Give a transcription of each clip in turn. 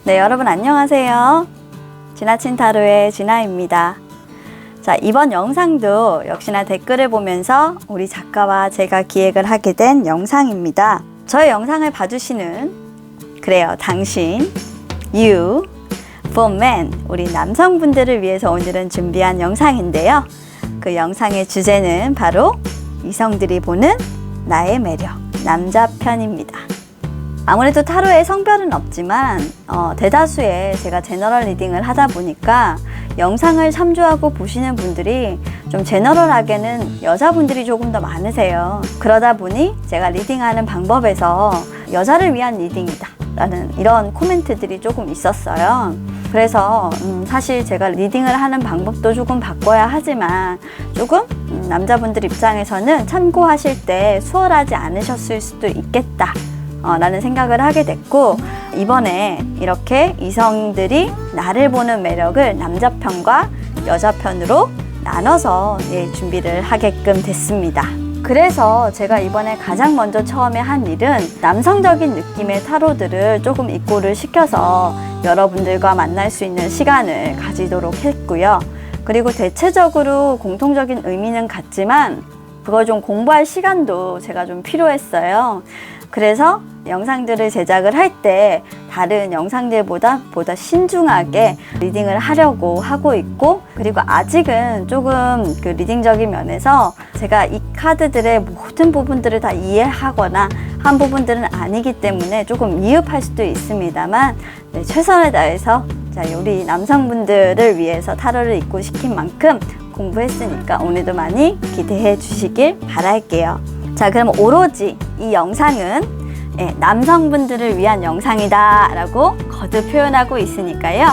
네, 여러분 안녕하세요. 지나친 타로의 진아입니다. 자, 이번 영상도 역시나 댓글을 보면서 우리 작가와 제가 기획을 하게 된 영상입니다. 저의 영상을 봐주시는 그래요, 당신, you, for men, 우리 남성분들을 위해서 오늘은 준비한 영상인데요. 그 영상의 주제는 바로 이성들이 보는 나의 매력, 남자 편입니다. 아무래도 타로에 성별은 없지만 대다수의 제가 제너럴 리딩을 하다 보니까 영상을 참조하고 보시는 분들이 좀 제너럴하게는 여자분들이 조금 더 많으세요. 그러다 보니 제가 리딩하는 방법에서 여자를 위한 리딩이다 라는 이런 코멘트들이 조금 있었어요. 그래서 사실 제가 리딩을 하는 방법도 조금 바꿔야 하지만 조금 남자분들 입장에서는 참고하실 때 수월하지 않으셨을 수도 있겠다 라는 생각을 하게 됐고, 이번에 이렇게 이성들이 나를 보는 매력을 남자 편과 여자 편으로 나눠서 준비를 하게끔 됐습니다. 그래서 제가 이번에 가장 먼저 처음에 한 일은 남성적인 느낌의 타로들을 조금 입고를 시켜서 여러분들과 만날 수 있는 시간을 가지도록 했고요. 그리고 대체적으로 공통적인 의미는 같지만 그걸 좀 공부할 시간도 제가 좀 필요했어요. 그래서 영상들을 제작을 할 때 다른 영상들보다 신중하게 리딩을 하려고 하고 있고, 그리고 아직은 조금 그 리딩적인 면에서 제가 이 카드들의 모든 부분들을 다 이해하거나 한 부분들은 아니기 때문에 조금 미흡할 수도 있습니다만 최선을 다해서 우리 남성분들을 위해서 타로를 입고 시킨 만큼 공부했으니까 오늘도 많이 기대해 주시길 바랄게요. 자, 그럼 오로지 이 영상은 남성분들을 위한 영상이다 라고 거듭 표현하고 있으니까요.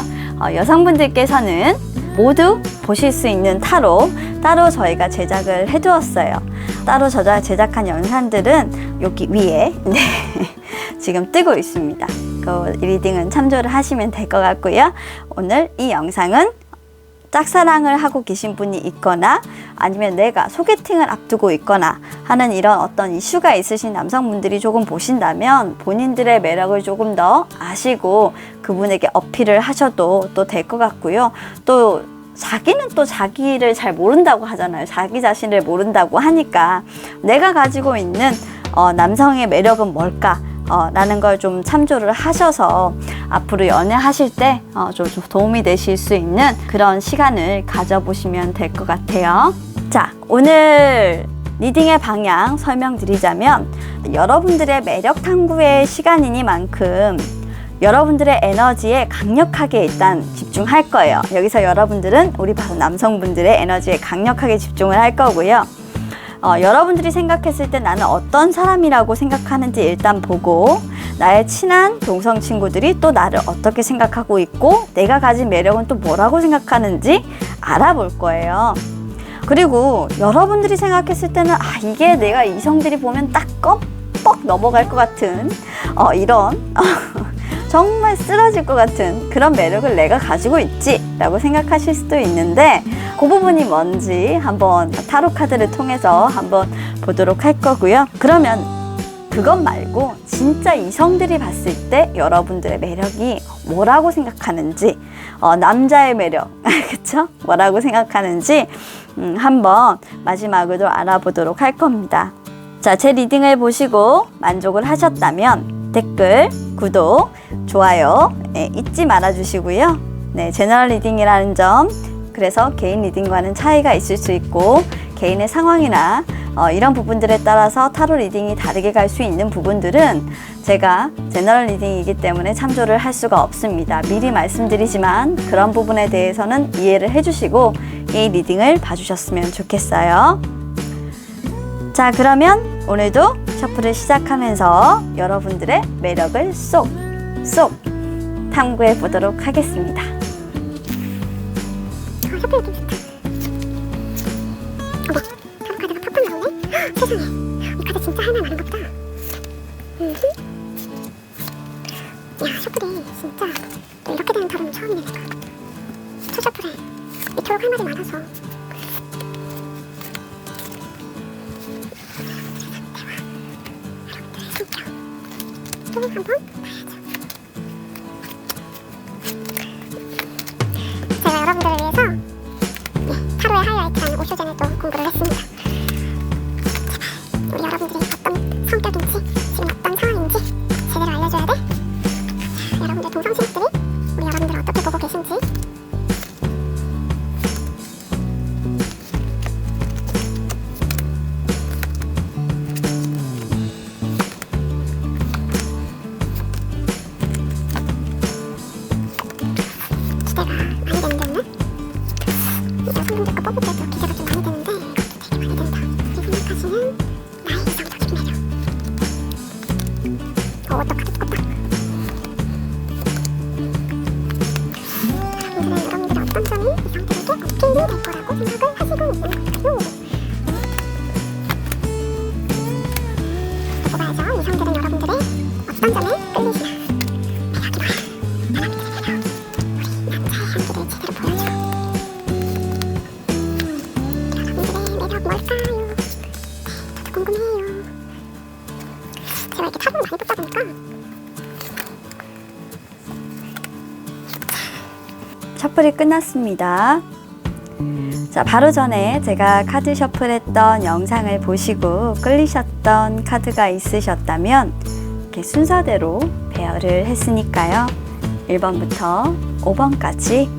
여성분들께서는 모두 보실 수 있는 타로 따로 저희가 제작을 해두었어요. 따로 제작한 영상들은 여기 위에 지금 뜨고 있습니다. 그 리딩은 참조를 하시면 될 것 같고요. 오늘 이 영상은 짝사랑을 하고 계신 분이 있거나 아니면 내가 소개팅을 앞두고 있거나 하는 이런 어떤 이슈가 있으신 남성분들이 조금 보신다면 본인들의 매력을 조금 더 아시고 그분에게 어필을 하셔도 또 될 것 같고요. 또 자기는 또 자기를 잘 모른다고 하잖아요. 자기 자신을 모른다고 하니까 내가 가지고 있는 남성의 매력은 뭘까? 라는 걸 좀 참조를 하셔서 앞으로 연애하실 때 좀 도움이 되실 수 있는 그런 시간을 가져보시면 될 것 같아요. 자, 오늘 리딩의 방향 설명드리자면 여러분들의 매력 탐구의 시간이니만큼 여러분들의 에너지에 강력하게 일단 집중할 거예요. 여기서 여러분들은 우리 바로 남성분들의 에너지에 강력하게 집중을 할 거고요. 여러분들이 생각했을 때 나는 어떤 사람이라고 생각하는지 일단 보고 나의 친한 동성 친구들이 또 나를 어떻게 생각하고 있고 내가 가진 매력은 또 뭐라고 생각하는지 알아볼 거예요. 그리고 여러분들이 생각했을 때는 이게 내가 이성들이 보면 딱 껌뻑 넘어갈 것 같은 이런 정말 쓰러질 것 같은 그런 매력을 내가 가지고 있지 라고 생각하실 수도 있는데 그 부분이 뭔지 한번 타로 카드를 통해서 한번 보도록 할 거고요. 그러면 그것 말고 진짜 이성들이 봤을 때 여러분들의 매력이 뭐라고 생각하는지 남자의 매력 그쵸? 뭐라고 생각하는지 한번 마지막으로 알아보도록 할 겁니다. 자, 제 리딩을 보시고 만족을 하셨다면 댓글, 구독, 좋아요 잊지 말아 주시고요. 제너럴 리딩이라는 점, 그래서 개인 리딩과는 차이가 있을 수 있고 개인의 상황이나 이런 부분들에 따라서 타로 리딩이 다르게 갈 수 있는 부분들은 제가 제너럴 리딩이기 때문에 참조를 할 수가 없습니다. 미리 말씀드리지만 그런 부분에 대해서는 이해를 해주시고 이 리딩을 봐주셨으면 좋겠어요. 자, 그러면 오늘도 셔플을 시작하면서 여러분들의 매력을 쏙 탐구해 보도록 하겠습니다. 셔플 느낌 좋다. 어머, 타로 카드가 팝콘 나오네? 세상에, 이 카드 진짜 할 말 많은가 보다. 야, 셔플이 진짜 이렇게 되는 타로는 처음이네 내가. 첫 셔플에 이토록 할 말이 많아서 또 한번 봐야죠. 공부를 했습니다. 제발 우리 여러분들이 어떤 성격인지 지금 어떤 상황인지 제대로 알려줘야 돼. 자, 여러분들 동성친구들이 우리 여러분들 어떻게 보고 계신지. 기대가 많이 되는데 오늘? 여성분들 거 뽑을 때도 기대가 좀 많이 되는데 이것도 되게 많이 된다. 이 생각하시는 나의 이성적인 매력. 또 카드 떴다. 여러분들은 어떤 점이 이성들에게 어필이 될 거라고 생각을 하시고 있는 걸까요? 뽑아야죠. 이성들은 여러분들의 어떤 점에 끌리시나. 매력이 뭐야? 사람들의 매력. 우리 남자의 향기를 제대로 보여줘. 여러분들의 매력 뭘까요? 네, 저도 궁금해요. 제가 이렇게 탑을 많이 뽑다 보니까 셔플이 끝났습니다. 자, 바로 전에 제가 카드 셔플했던 영상을 보시고 끌리셨던 카드가 있으셨다면 이렇게 순서대로 배열을 했으니까요. 1번부터 5번까지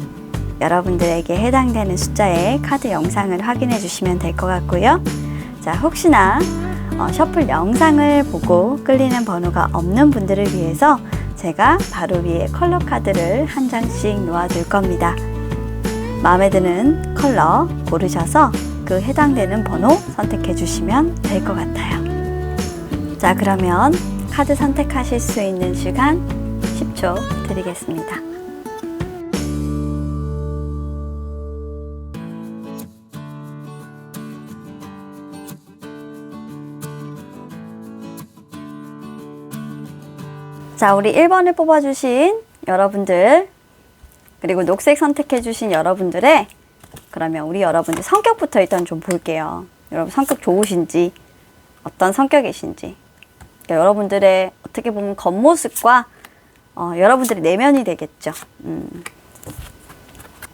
여러분들에게 해당되는 숫자의 카드 영상을 확인해 주시면 될 것 같고요. 자, 혹시나 셔플 영상을 보고 끌리는 번호가 없는 분들을 위해서 제가 바로 위에 컬러 카드를 한 장씩 놓아둘 겁니다. 마음에 드는 컬러 고르셔서 그 해당되는 번호 선택해 주시면 될 것 같아요. 자, 그러면 카드 선택하실 수 있는 시간 10초 드리겠습니다. 자, 우리 1번을 뽑아주신 여러분들, 그리고 녹색 선택해주신 여러분들의, 그러면 우리 여러분들 성격부터 일단 좀 볼게요. 여러분 성격 좋으신지, 어떤 성격이신지. 그러니까 여러분들의 어떻게 보면 겉모습과 여러분들의 내면이 되겠죠.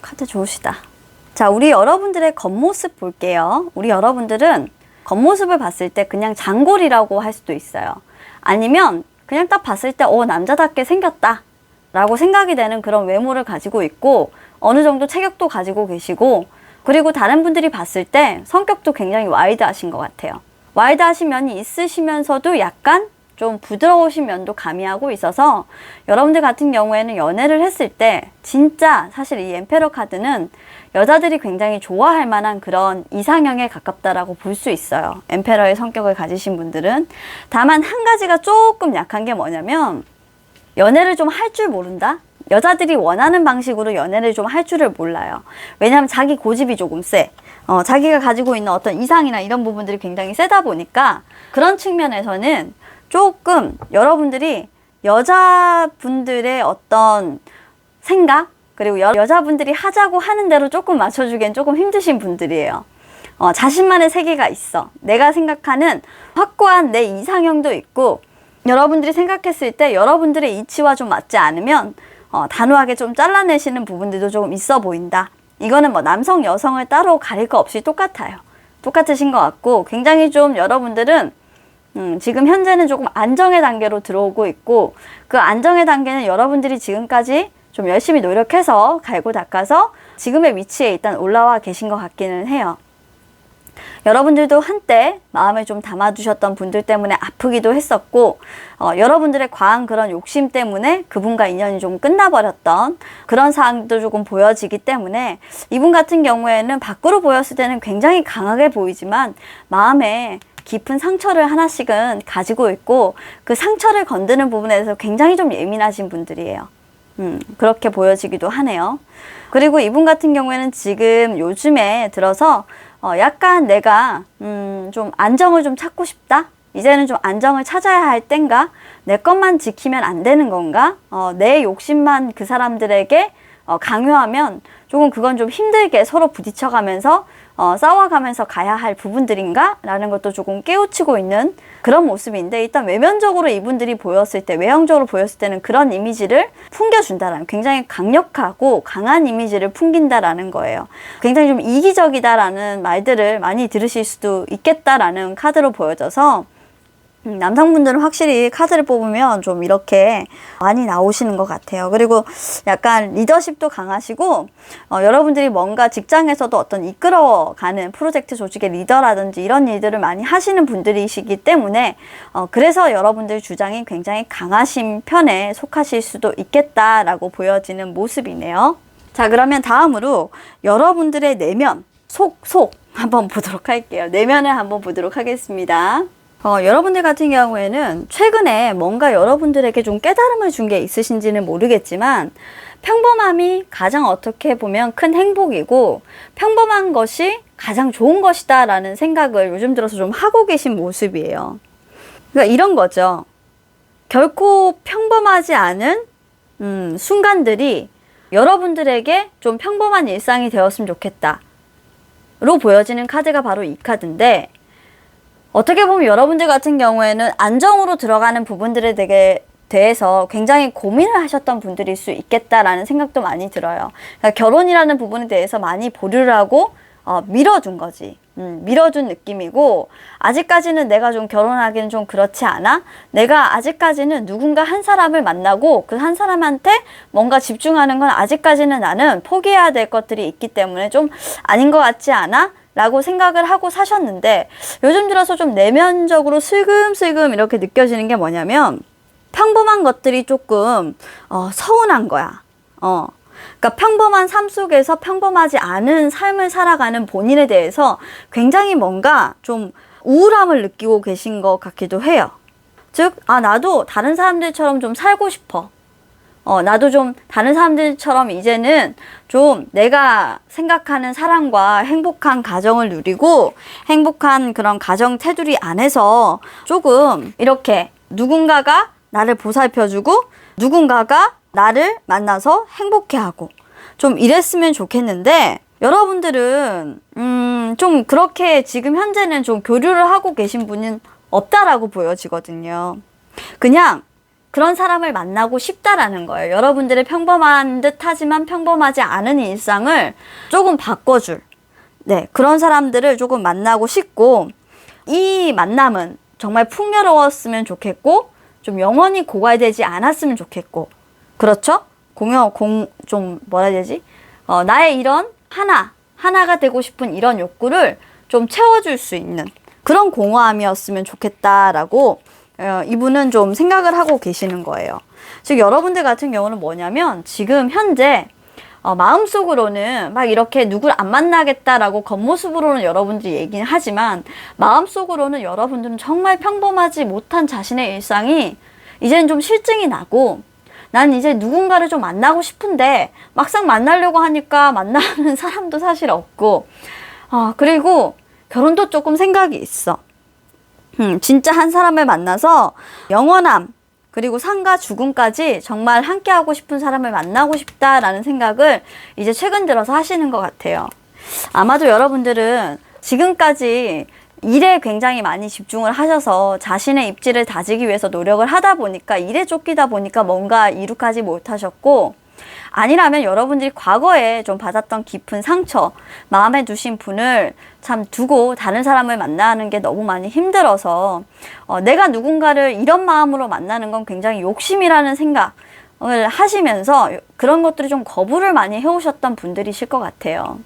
카드 좋으시다. 자, 우리 여러분들의 겉모습 볼게요. 우리 여러분들은 겉모습을 봤을 때 그냥 장골이라고 할 수도 있어요. 아니면 그냥 딱 봤을 때 남자답게 생겼다 라고 생각이 되는 그런 외모를 가지고 있고, 어느 정도 체격도 가지고 계시고, 그리고 다른 분들이 봤을 때 성격도 굉장히 와일드하신 것 같아요. 와일드하신 면이 있으시면서도 약간 좀 부드러우신 면도 가미하고 있어서 여러분들 같은 경우에는 연애를 했을 때 진짜 사실 이 엠페러 카드는 여자들이 굉장히 좋아할 만한 그런 이상형에 가깝다라고 볼 수 있어요. 엠페러의 성격을 가지신 분들은. 다만 한 가지가 조금 약한 게 뭐냐면 연애를 좀 할 줄 모른다? 여자들이 원하는 방식으로 연애를 좀 할 줄을 몰라요. 왜냐하면 자기 고집이 조금 세. 자기가 가지고 있는 어떤 이상이나 이런 부분들이 굉장히 세다 보니까 그런 측면에서는 조금 여러분들이 여자분들의 어떤 생각, 그리고 여자분들이 하자고 하는 대로 조금 맞춰주기엔 조금 힘드신 분들이에요. 자신만의 세계가 있어. 내가 생각하는 확고한 내 이상형도 있고, 여러분들이 생각했을 때 여러분들의 이치와 좀 맞지 않으면 단호하게 좀 잘라내시는 부분들도 조금 있어 보인다. 이거는 뭐 남성, 여성을 따로 가릴 거 없이 똑같아요. 똑같으신 것 같고, 굉장히 좀 여러분들은 지금 현재는 조금 안정의 단계로 들어오고 있고, 그 안정의 단계는 여러분들이 지금까지 좀 열심히 노력해서 갈고 닦아서 지금의 위치에 일단 올라와 계신 것 같기는 해요. 여러분들도 한때 마음을 좀 담아두셨던 분들 때문에 아프기도 했었고, 여러분들의 과한 그런 욕심 때문에 그분과 인연이 좀 끝나버렸던 그런 상황도 조금 보여지기 때문에, 이분 같은 경우에는 밖으로 보였을 때는 굉장히 강하게 보이지만 마음에 깊은 상처를 하나씩은 가지고 있고, 그 상처를 건드는 부분에 대해서 굉장히 좀 예민하신 분들이에요. 그렇게 보여지기도 하네요. 그리고 이분 같은 경우에는 지금 요즘에 들어서 약간 내가 좀 안정을 좀 찾고 싶다? 이제는 좀 안정을 찾아야 할 땐가? 내 것만 지키면 안 되는 건가? 내 욕심만 그 사람들에게 강요하면 조금 그건 좀 힘들게 서로 부딪혀가면서 싸워가면서 가야 할 부분들인가? 라는 것도 조금 깨우치고 있는 그런 모습인데, 일단 외면적으로 이분들이 보였을 때, 외형적으로 보였을 때는 그런 이미지를 풍겨준다라는, 굉장히 강력하고 강한 이미지를 풍긴다라는 거예요. 굉장히 좀 이기적이다라는 말들을 많이 들으실 수도 있겠다라는 카드로 보여져서, 남성분들은 확실히 카드를 뽑으면 좀 이렇게 많이 나오시는 것 같아요. 그리고 약간 리더십도 강하시고, 여러분들이 뭔가 직장에서도 어떤 이끌어가는 프로젝트 조직의 리더라든지 이런 일들을 많이 하시는 분들이시기 때문에, 그래서 여러분들 주장이 굉장히 강하신 편에 속하실 수도 있겠다라고 보여지는 모습이네요. 자, 그러면 다음으로 여러분들의 내면, 속 한번 보도록 할게요. 내면을 한번 보도록 하겠습니다. 여러분들 같은 경우에는 최근에 뭔가 여러분들에게 좀 깨달음을 준 게 있으신지는 모르겠지만, 평범함이 가장 어떻게 보면 큰 행복이고 평범한 것이 가장 좋은 것이다 라는 생각을 요즘 들어서 좀 하고 계신 모습이에요. 그러니까 이런 거죠. 결코 평범하지 않은 순간들이 여러분들에게 좀 평범한 일상이 되었으면 좋겠다 로 보여지는 카드가 바로 이 카드인데, 어떻게 보면 여러분들 같은 경우에는 안정으로 들어가는 부분들에 대해서 굉장히 고민을 하셨던 분들일 수 있겠다라는 생각도 많이 들어요. 그러니까 결혼이라는 부분에 대해서 많이 보류를 하고 밀어둔 거지. 밀어둔 느낌이고, 아직까지는 내가 좀 결혼하기는 좀 그렇지 않아? 내가 아직까지는 누군가 한 사람을 만나고 그 한 사람한테 뭔가 집중하는 건 아직까지는 나는 포기해야 될 것들이 있기 때문에 좀 아닌 것 같지 않아? 라고 생각을 하고 사셨는데, 요즘 들어서 좀 내면적으로 슬금슬금 이렇게 느껴지는 게 뭐냐면, 평범한 것들이 조금 서운한 거야. 그러니까 평범한 삶 속에서 평범하지 않은 삶을 살아가는 본인에 대해서 굉장히 뭔가 좀 우울함을 느끼고 계신 것 같기도 해요. 즉, 나도 다른 사람들처럼 좀 살고 싶어. 나도 좀 다른 사람들처럼 이제는 좀 내가 생각하는 사랑과 행복한 가정을 누리고 행복한 그런 가정 테두리 안에서 조금 이렇게 누군가가 나를 보살펴주고 누군가가 나를 만나서 행복해하고 좀 이랬으면 좋겠는데, 여러분들은 좀 그렇게 지금 현재는 좀 교류를 하고 계신 분은 없다라고 보여지거든요. 그냥 그런 사람을 만나고 싶다라는 거예요. 여러분들의 평범한 듯 하지만 평범하지 않은 일상을 조금 바꿔줄, 그런 사람들을 조금 만나고 싶고, 이 만남은 정말 풍요로웠으면 좋겠고 좀 영원히 고갈되지 않았으면 좋겠고, 그렇죠? 좀 뭐라 해야 되지? 나의 이런 하나가 되고 싶은 이런 욕구를 좀 채워줄 수 있는 그런 공허함이었으면 좋겠다라고 이분은 좀 생각을 하고 계시는 거예요. 즉, 여러분들 같은 경우는 뭐냐면, 지금 현재 마음속으로는 막 이렇게 누굴 안 만나겠다라고 겉모습으로는 여러분들이 얘기는 하지만, 마음속으로는 여러분들은 정말 평범하지 못한 자신의 일상이 이제는 좀 실증이 나고, 난 이제 누군가를 좀 만나고 싶은데 막상 만나려고 하니까 만나는 사람도 사실 없고, 그리고 결혼도 조금 생각이 있어. 진짜 한 사람을 만나서 영원함, 그리고 삶과 죽음까지 정말 함께하고 싶은 사람을 만나고 싶다라는 생각을 이제 최근 들어서 하시는 것 같아요. 아마도 여러분들은 지금까지 일에 굉장히 많이 집중을 하셔서 자신의 입지를 다지기 위해서 노력을 하다 보니까, 일에 쫓기다 보니까 뭔가 이룩하지 못하셨고, 아니라면 여러분들이 과거에 좀 받았던 깊은 상처, 마음에 두신 분을 참 두고 다른 사람을 만나는 게 너무 많이 힘들어서 내가 누군가를 이런 마음으로 만나는 건 굉장히 욕심이라는 생각을 하시면서 그런 것들을 좀 거부를 많이 해오셨던 분들이실 것 같아요.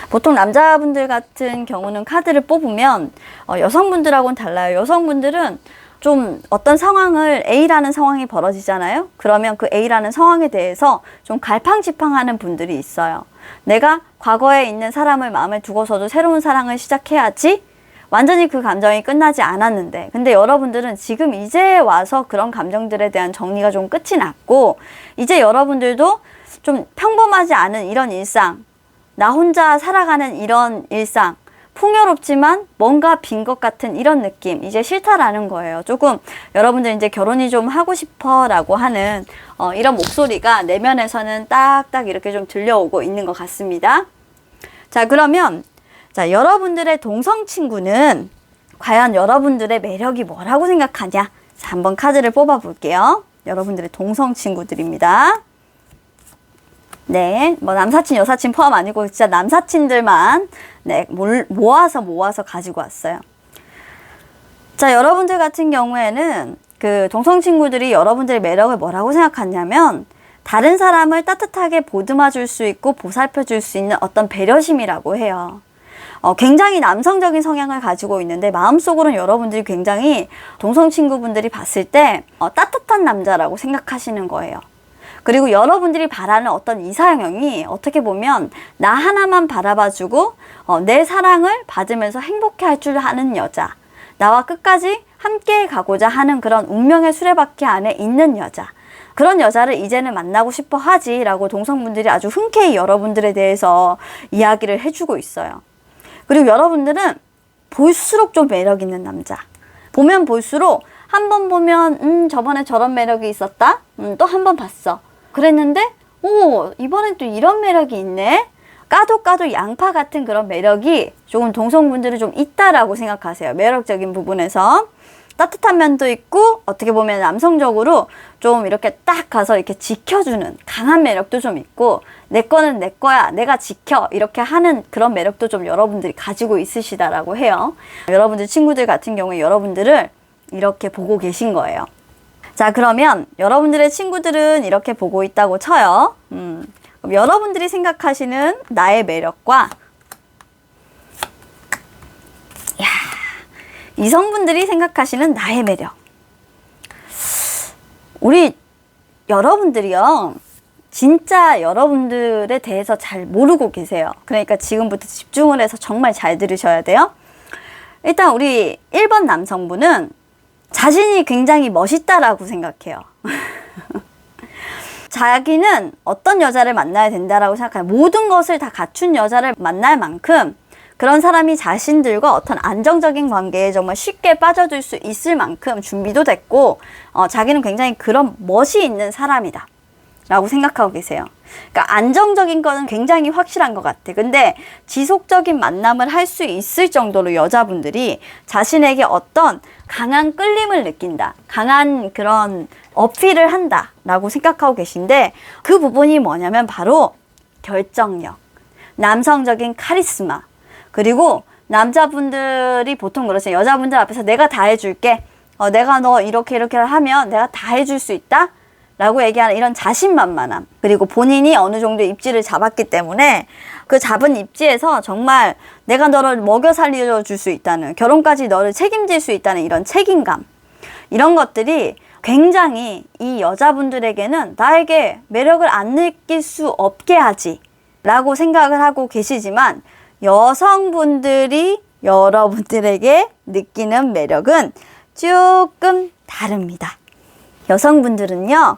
보통 남자분들 같은 경우는 카드를 뽑으면 여성분들하고는 달라요. 여성분들은 좀 어떤 상황을 A라는 상황이 벌어지잖아요. 그러면 그 A라는 상황에 대해서 좀 갈팡질팡하는 분들이 있어요. 내가 과거에 있는 사람을 마음에 두고서도 새로운 사랑을 시작해야지, 완전히 그 감정이 끝나지 않았는데, 근데 여러분들은 지금 이제 와서 그런 감정들에 대한 정리가 좀 끝이 났고, 이제 여러분들도 좀 평범하지 않은 이런 일상, 나 혼자 살아가는 이런 일상, 풍요롭지만 뭔가 빈 것 같은 이런 느낌, 이제 싫다라는 거예요. 조금 여러분들 이제 결혼이 좀 하고 싶어 라고 하는 이런 목소리가 내면에서는 딱딱 이렇게 좀 들려오고 있는 것 같습니다. 자, 그러면 자, 여러분들의 동성 친구는 과연 여러분들의 매력이 뭐라고 생각하냐? 자, 한번 카드를 뽑아 볼게요. 여러분들의 동성 친구들입니다. 네, 뭐 남사친, 여사친 포함 아니고 진짜 남사친들만 네, 모아서 가지고 왔어요. 자, 여러분들 같은 경우에는 그 동성 친구들이 여러분들의 매력을 뭐라고 생각하냐면 다른 사람을 따뜻하게 보듬어 줄 수 있고 보살펴 줄 수 있는 어떤 배려심이라고 해요. 굉장히 남성적인 성향을 가지고 있는데 마음속으로는 여러분들이 굉장히 동성 친구분들이 봤을 때 따뜻한 남자라고 생각하시는 거예요. 그리고 여러분들이 바라는 어떤 이상형이 어떻게 보면 나 하나만 바라봐주고 내 사랑을 받으면서 행복해할 줄 아는 여자, 나와 끝까지 함께 가고자 하는 그런 운명의 수레바퀴 안에 있는 여자, 그런 여자를 이제는 만나고 싶어 하지 라고 동성분들이 아주 흔쾌히 여러분들에 대해서 이야기를 해주고 있어요. 그리고 여러분들은 볼수록 좀 매력 있는 남자, 보면 볼수록 한 번 보면 저번에 저런 매력이 있었다, 또 한 번 봤어, 그랬는데 오, 이번엔 또 이런 매력이 있네. 까도 양파 같은 그런 매력이 조금 동성분들이 좀 있다라고 생각하세요. 매력적인 부분에서 따뜻한 면도 있고 어떻게 보면 남성적으로 좀 이렇게 딱 가서 이렇게 지켜주는 강한 매력도 좀 있고, 내 거는 내 거야, 내가 지켜, 이렇게 하는 그런 매력도 좀 여러분들이 가지고 있으시다라고 해요. 여러분들 친구들 같은 경우에 여러분들을 이렇게 보고 계신 거예요. 자, 그러면 여러분들의 친구들은 이렇게 보고 있다고 쳐요. 그럼 여러분들이 생각하시는 나의 매력과 이성분들이 생각하시는 나의 매력. 우리 여러분들이요, 진짜 여러분들에 대해서 잘 모르고 계세요. 그러니까 지금부터 집중을 해서 정말 잘 들으셔야 돼요. 일단 우리 1번 남성분은 자신이 굉장히 멋있다라고 생각해요. 자기는 어떤 여자를 만나야 된다라고 생각해요. 모든 것을 다 갖춘 여자를 만날 만큼 그런 사람이 자신들과 어떤 안정적인 관계에 정말 쉽게 빠져들 수 있을 만큼 준비도 됐고, 자기는 굉장히 그런 멋이 있는 사람이다 라고 생각하고 계세요. 그러니까 안정적인 거는 굉장히 확실한 것 같아. 근데 지속적인 만남을 할 수 있을 정도로 여자분들이 자신에게 어떤 강한 끌림을 느낀다, 강한 그런 어필을 한다 라고 생각하고 계신데, 그 부분이 뭐냐면 바로 결정력, 남성적인 카리스마, 그리고 남자분들이 보통 그러죠. 여자분들 앞에서 내가 다 해줄게, 내가 너 이렇게 하면 내가 다 해줄 수 있다 라고 얘기하는 이런 자신만만함, 그리고 본인이 어느 정도 입지를 잡았기 때문에 그 잡은 입지에서 정말 내가 너를 먹여 살려줄 수 있다는, 결혼까지 너를 책임질 수 있다는 이런 책임감, 이런 것들이 굉장히 이 여자분들에게는 나에게 매력을 안 느낄 수 없게 하지 라고 생각을 하고 계시지만, 여성분들이 여러분들에게 느끼는 매력은 조금 다릅니다. 여성분들은요,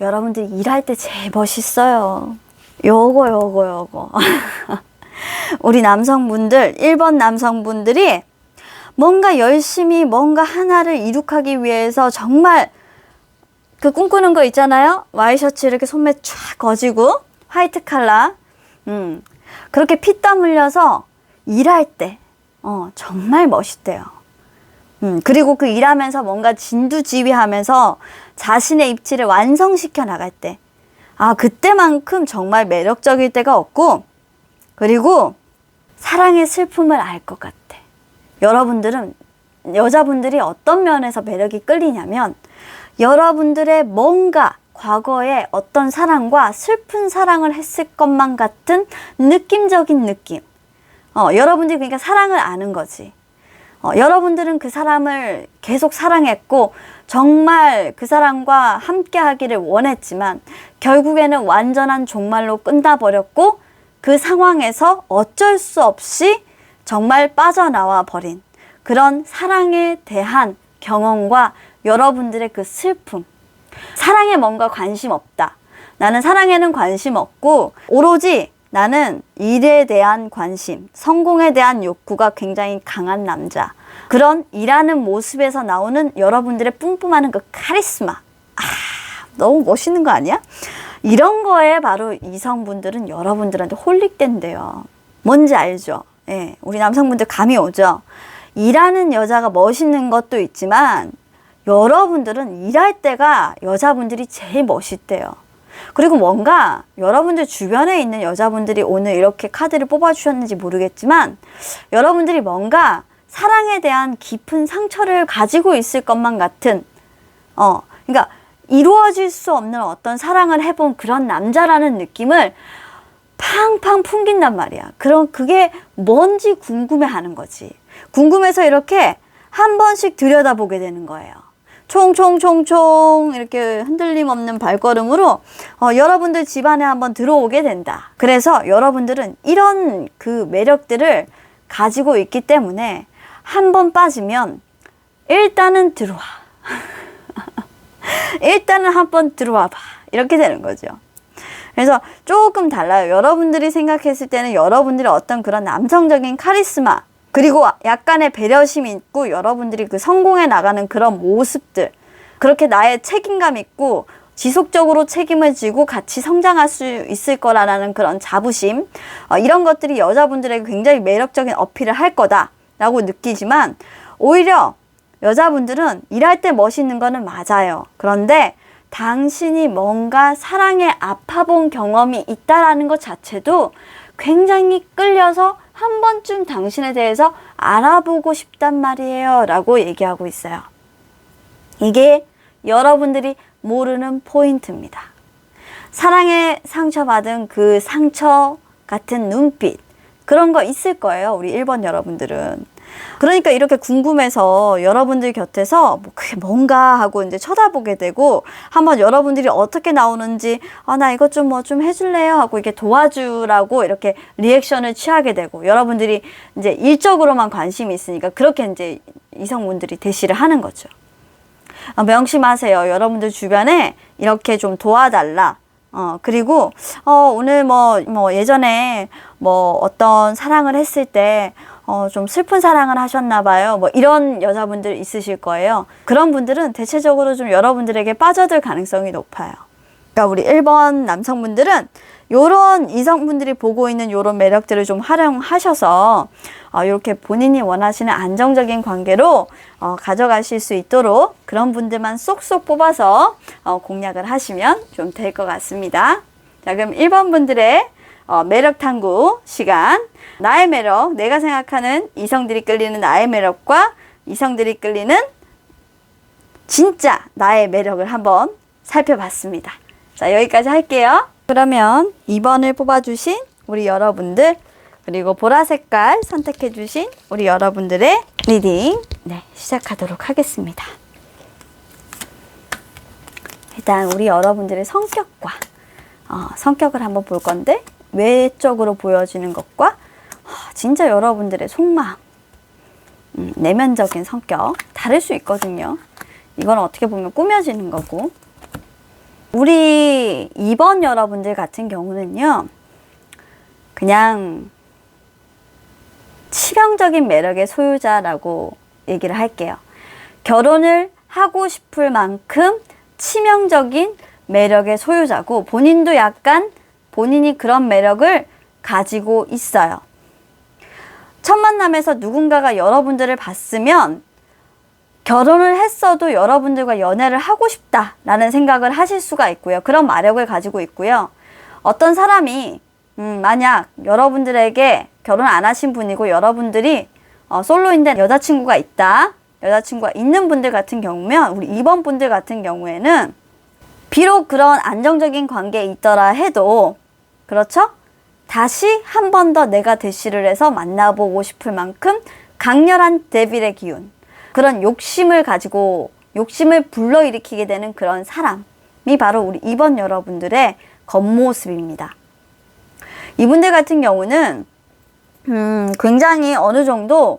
여러분들이 일할 때 제일 멋있어요. 요거. 우리 남성분들, 1번 남성분들이 뭔가 열심히 뭔가 하나를 이룩하기 위해서 정말 그 꿈꾸는 거 있잖아요. 와이셔츠 이렇게 소매 쫙 거지고 화이트 칼라, 그렇게 피땀 흘려서 일할 때 정말 멋있대요. 그리고 그 일하면서 뭔가 진두지휘하면서 자신의 입지를 완성시켜 나갈 때, 그때만큼 정말 매력적일 때가 없고, 그리고 사랑의 슬픔을 알 것 같아. 여러분들은, 여자분들이 어떤 면에서 매력이 끌리냐면, 여러분들의 뭔가 과거에 어떤 사랑과 슬픈 사랑을 했을 것만 같은 느낌적인 느낌. 여러분들이 그러니까 사랑을 아는 거지. 여러분들은 그 사람을 계속 사랑했고 정말 그 사람과 함께 하기를 원했지만 결국에는 완전한 종말로 끝나버렸고, 그 상황에서 어쩔 수 없이 정말 빠져나와 버린 그런 사랑에 대한 경험과 여러분들의 그 슬픔. 사랑에 뭔가 관심 없다, 나는 사랑에는 관심 없고 오로지 나는 일에 대한 관심, 성공에 대한 욕구가 굉장히 강한 남자, 그런 일하는 모습에서 나오는 여러분들의 뿜뿜하는 그 카리스마, 너무 멋있는 거 아니야? 이런 거에 바로 이성분들은 여러분들한테 홀릭된대요. 뭔지 알죠? 예, 우리 남성분들 감이 오죠? 일하는 여자가 멋있는 것도 있지만 여러분들은 일할 때가 여자분들이 제일 멋있대요. 그리고 뭔가 여러분들 주변에 있는 여자분들이 오늘 이렇게 카드를 뽑아주셨는지 모르겠지만 여러분들이 뭔가 사랑에 대한 깊은 상처를 가지고 있을 것만 같은 그러니까 이루어질 수 없는 어떤 사랑을 해본 그런 남자라는 느낌을 팡팡 풍긴단 말이야. 그럼 그게 뭔지 궁금해하는 거지. 궁금해서 이렇게 한 번씩 들여다보게 되는 거예요. 총총총총 이렇게 흔들림 없는 발걸음으로 여러분들 집안에 한번 들어오게 된다. 그래서 여러분들은 이런 그 매력들을 가지고 있기 때문에 한 번 빠지면 일단은 들어와. 일단은 한번 들어와 봐. 이렇게 되는 거죠. 그래서 조금 달라요. 여러분들이 생각했을 때는 여러분들의 어떤 그런 남성적인 카리스마, 그리고 약간의 배려심이 있고 여러분들이 그 성공해 나가는 그런 모습들, 그렇게 나의 책임감 있고 지속적으로 책임을 지고 같이 성장할 수 있을 거라는 그런 자부심, 이런 것들이 여자분들에게 굉장히 매력적인 어필을 할 거다라고 느끼지만 오히려 여자분들은 일할 때 멋있는 거는 맞아요. 그런데 당신이 뭔가 사랑에 아파본 경험이 있다라는 것 자체도 굉장히 끌려서 한 번쯤 당신에 대해서 알아보고 싶단 말이에요 라고 얘기하고 있어요. 이게 여러분들이 모르는 포인트입니다. 사랑에 상처받은 그 상처 같은 눈빛, 그런 거 있을 거예요. 우리 1번 여러분들은. 그러니까 이렇게 궁금해서 여러분들 곁에서 뭐 그게 뭔가 하고 이제 쳐다보게 되고, 한번 여러분들이 어떻게 나오는지 나 이것 좀 뭐 좀 해줄래요 하고 이렇게 도와주라고 이렇게 리액션을 취하게 되고, 여러분들이 이제 일적으로만 관심이 있으니까 그렇게 이제 이성분들이 대시를 하는 거죠. 명심하세요. 여러분들 주변에 이렇게 좀 도와달라. 그리고 오늘 뭐 예전에 뭐 어떤 사랑을 했을 때 좀 슬픈 사랑을 하셨나 봐요. 뭐 이런 여자분들 있으실 거예요. 그런 분들은 대체적으로 좀 여러분들에게 빠져들 가능성이 높아요. 그러니까 우리 1번 남성분들은 요런 이성분들이 보고 있는 요런 매력들을 좀 활용하셔서 이렇게 본인이 원하시는 안정적인 관계로 가져가실 수 있도록 그런 분들만 쏙쏙 뽑아서 공략을 하시면 좀 될 것 같습니다. 자, 그럼 1번 분들의 매력 탐구 시간. 나의 매력, 내가 생각하는 이성들이 끌리는 나의 매력과 이성들이 끌리는 진짜 나의 매력을 한번 살펴봤습니다. 자, 여기까지 할게요. 그러면 2번을 뽑아주신 우리 여러분들, 그리고 보라 색깔 선택해주신 우리 여러분들의 리딩 시작하도록 하겠습니다. 일단 우리 여러분들의 성격과 성격을 한번 볼 건데, 외적으로 보여지는 것과 진짜 여러분들의 속마음, 내면적인 성격 다를 수 있거든요. 이건 어떻게 보면 꾸며지는 거고, 우리 2번 여러분들 같은 경우는요, 그냥 치명적인 매력의 소유자라고 얘기를 할게요. 결혼을 하고 싶을 만큼 치명적인 매력의 소유자고, 본인도 약간 본인이 그런 매력을 가지고 있어요. 첫 만남에서 누군가가 여러분들을 봤으면 결혼을 했어도 여러분들과 연애를 하고 싶다라는 생각을 하실 수가 있고요. 그런 마력을 가지고 있고요. 어떤 사람이 만약 여러분들에게 결혼 안 하신 분이고 여러분들이 솔로인데 여자친구가 있다, 여자친구가 있는 분들 같은 경우면, 우리 2번 분들 같은 경우에는 비록 그런 안정적인 관계에 있더라 해도, 그렇죠? 다시 한 번 더 내가 대시를 해서 만나보고 싶을 만큼 강렬한 데빌의 기운, 그런 욕심을 가지고 욕심을 불러일으키게 되는 그런 사람이 바로 우리 2번 여러분들의 겉모습입니다. 이분들 같은 경우는 굉장히 어느 정도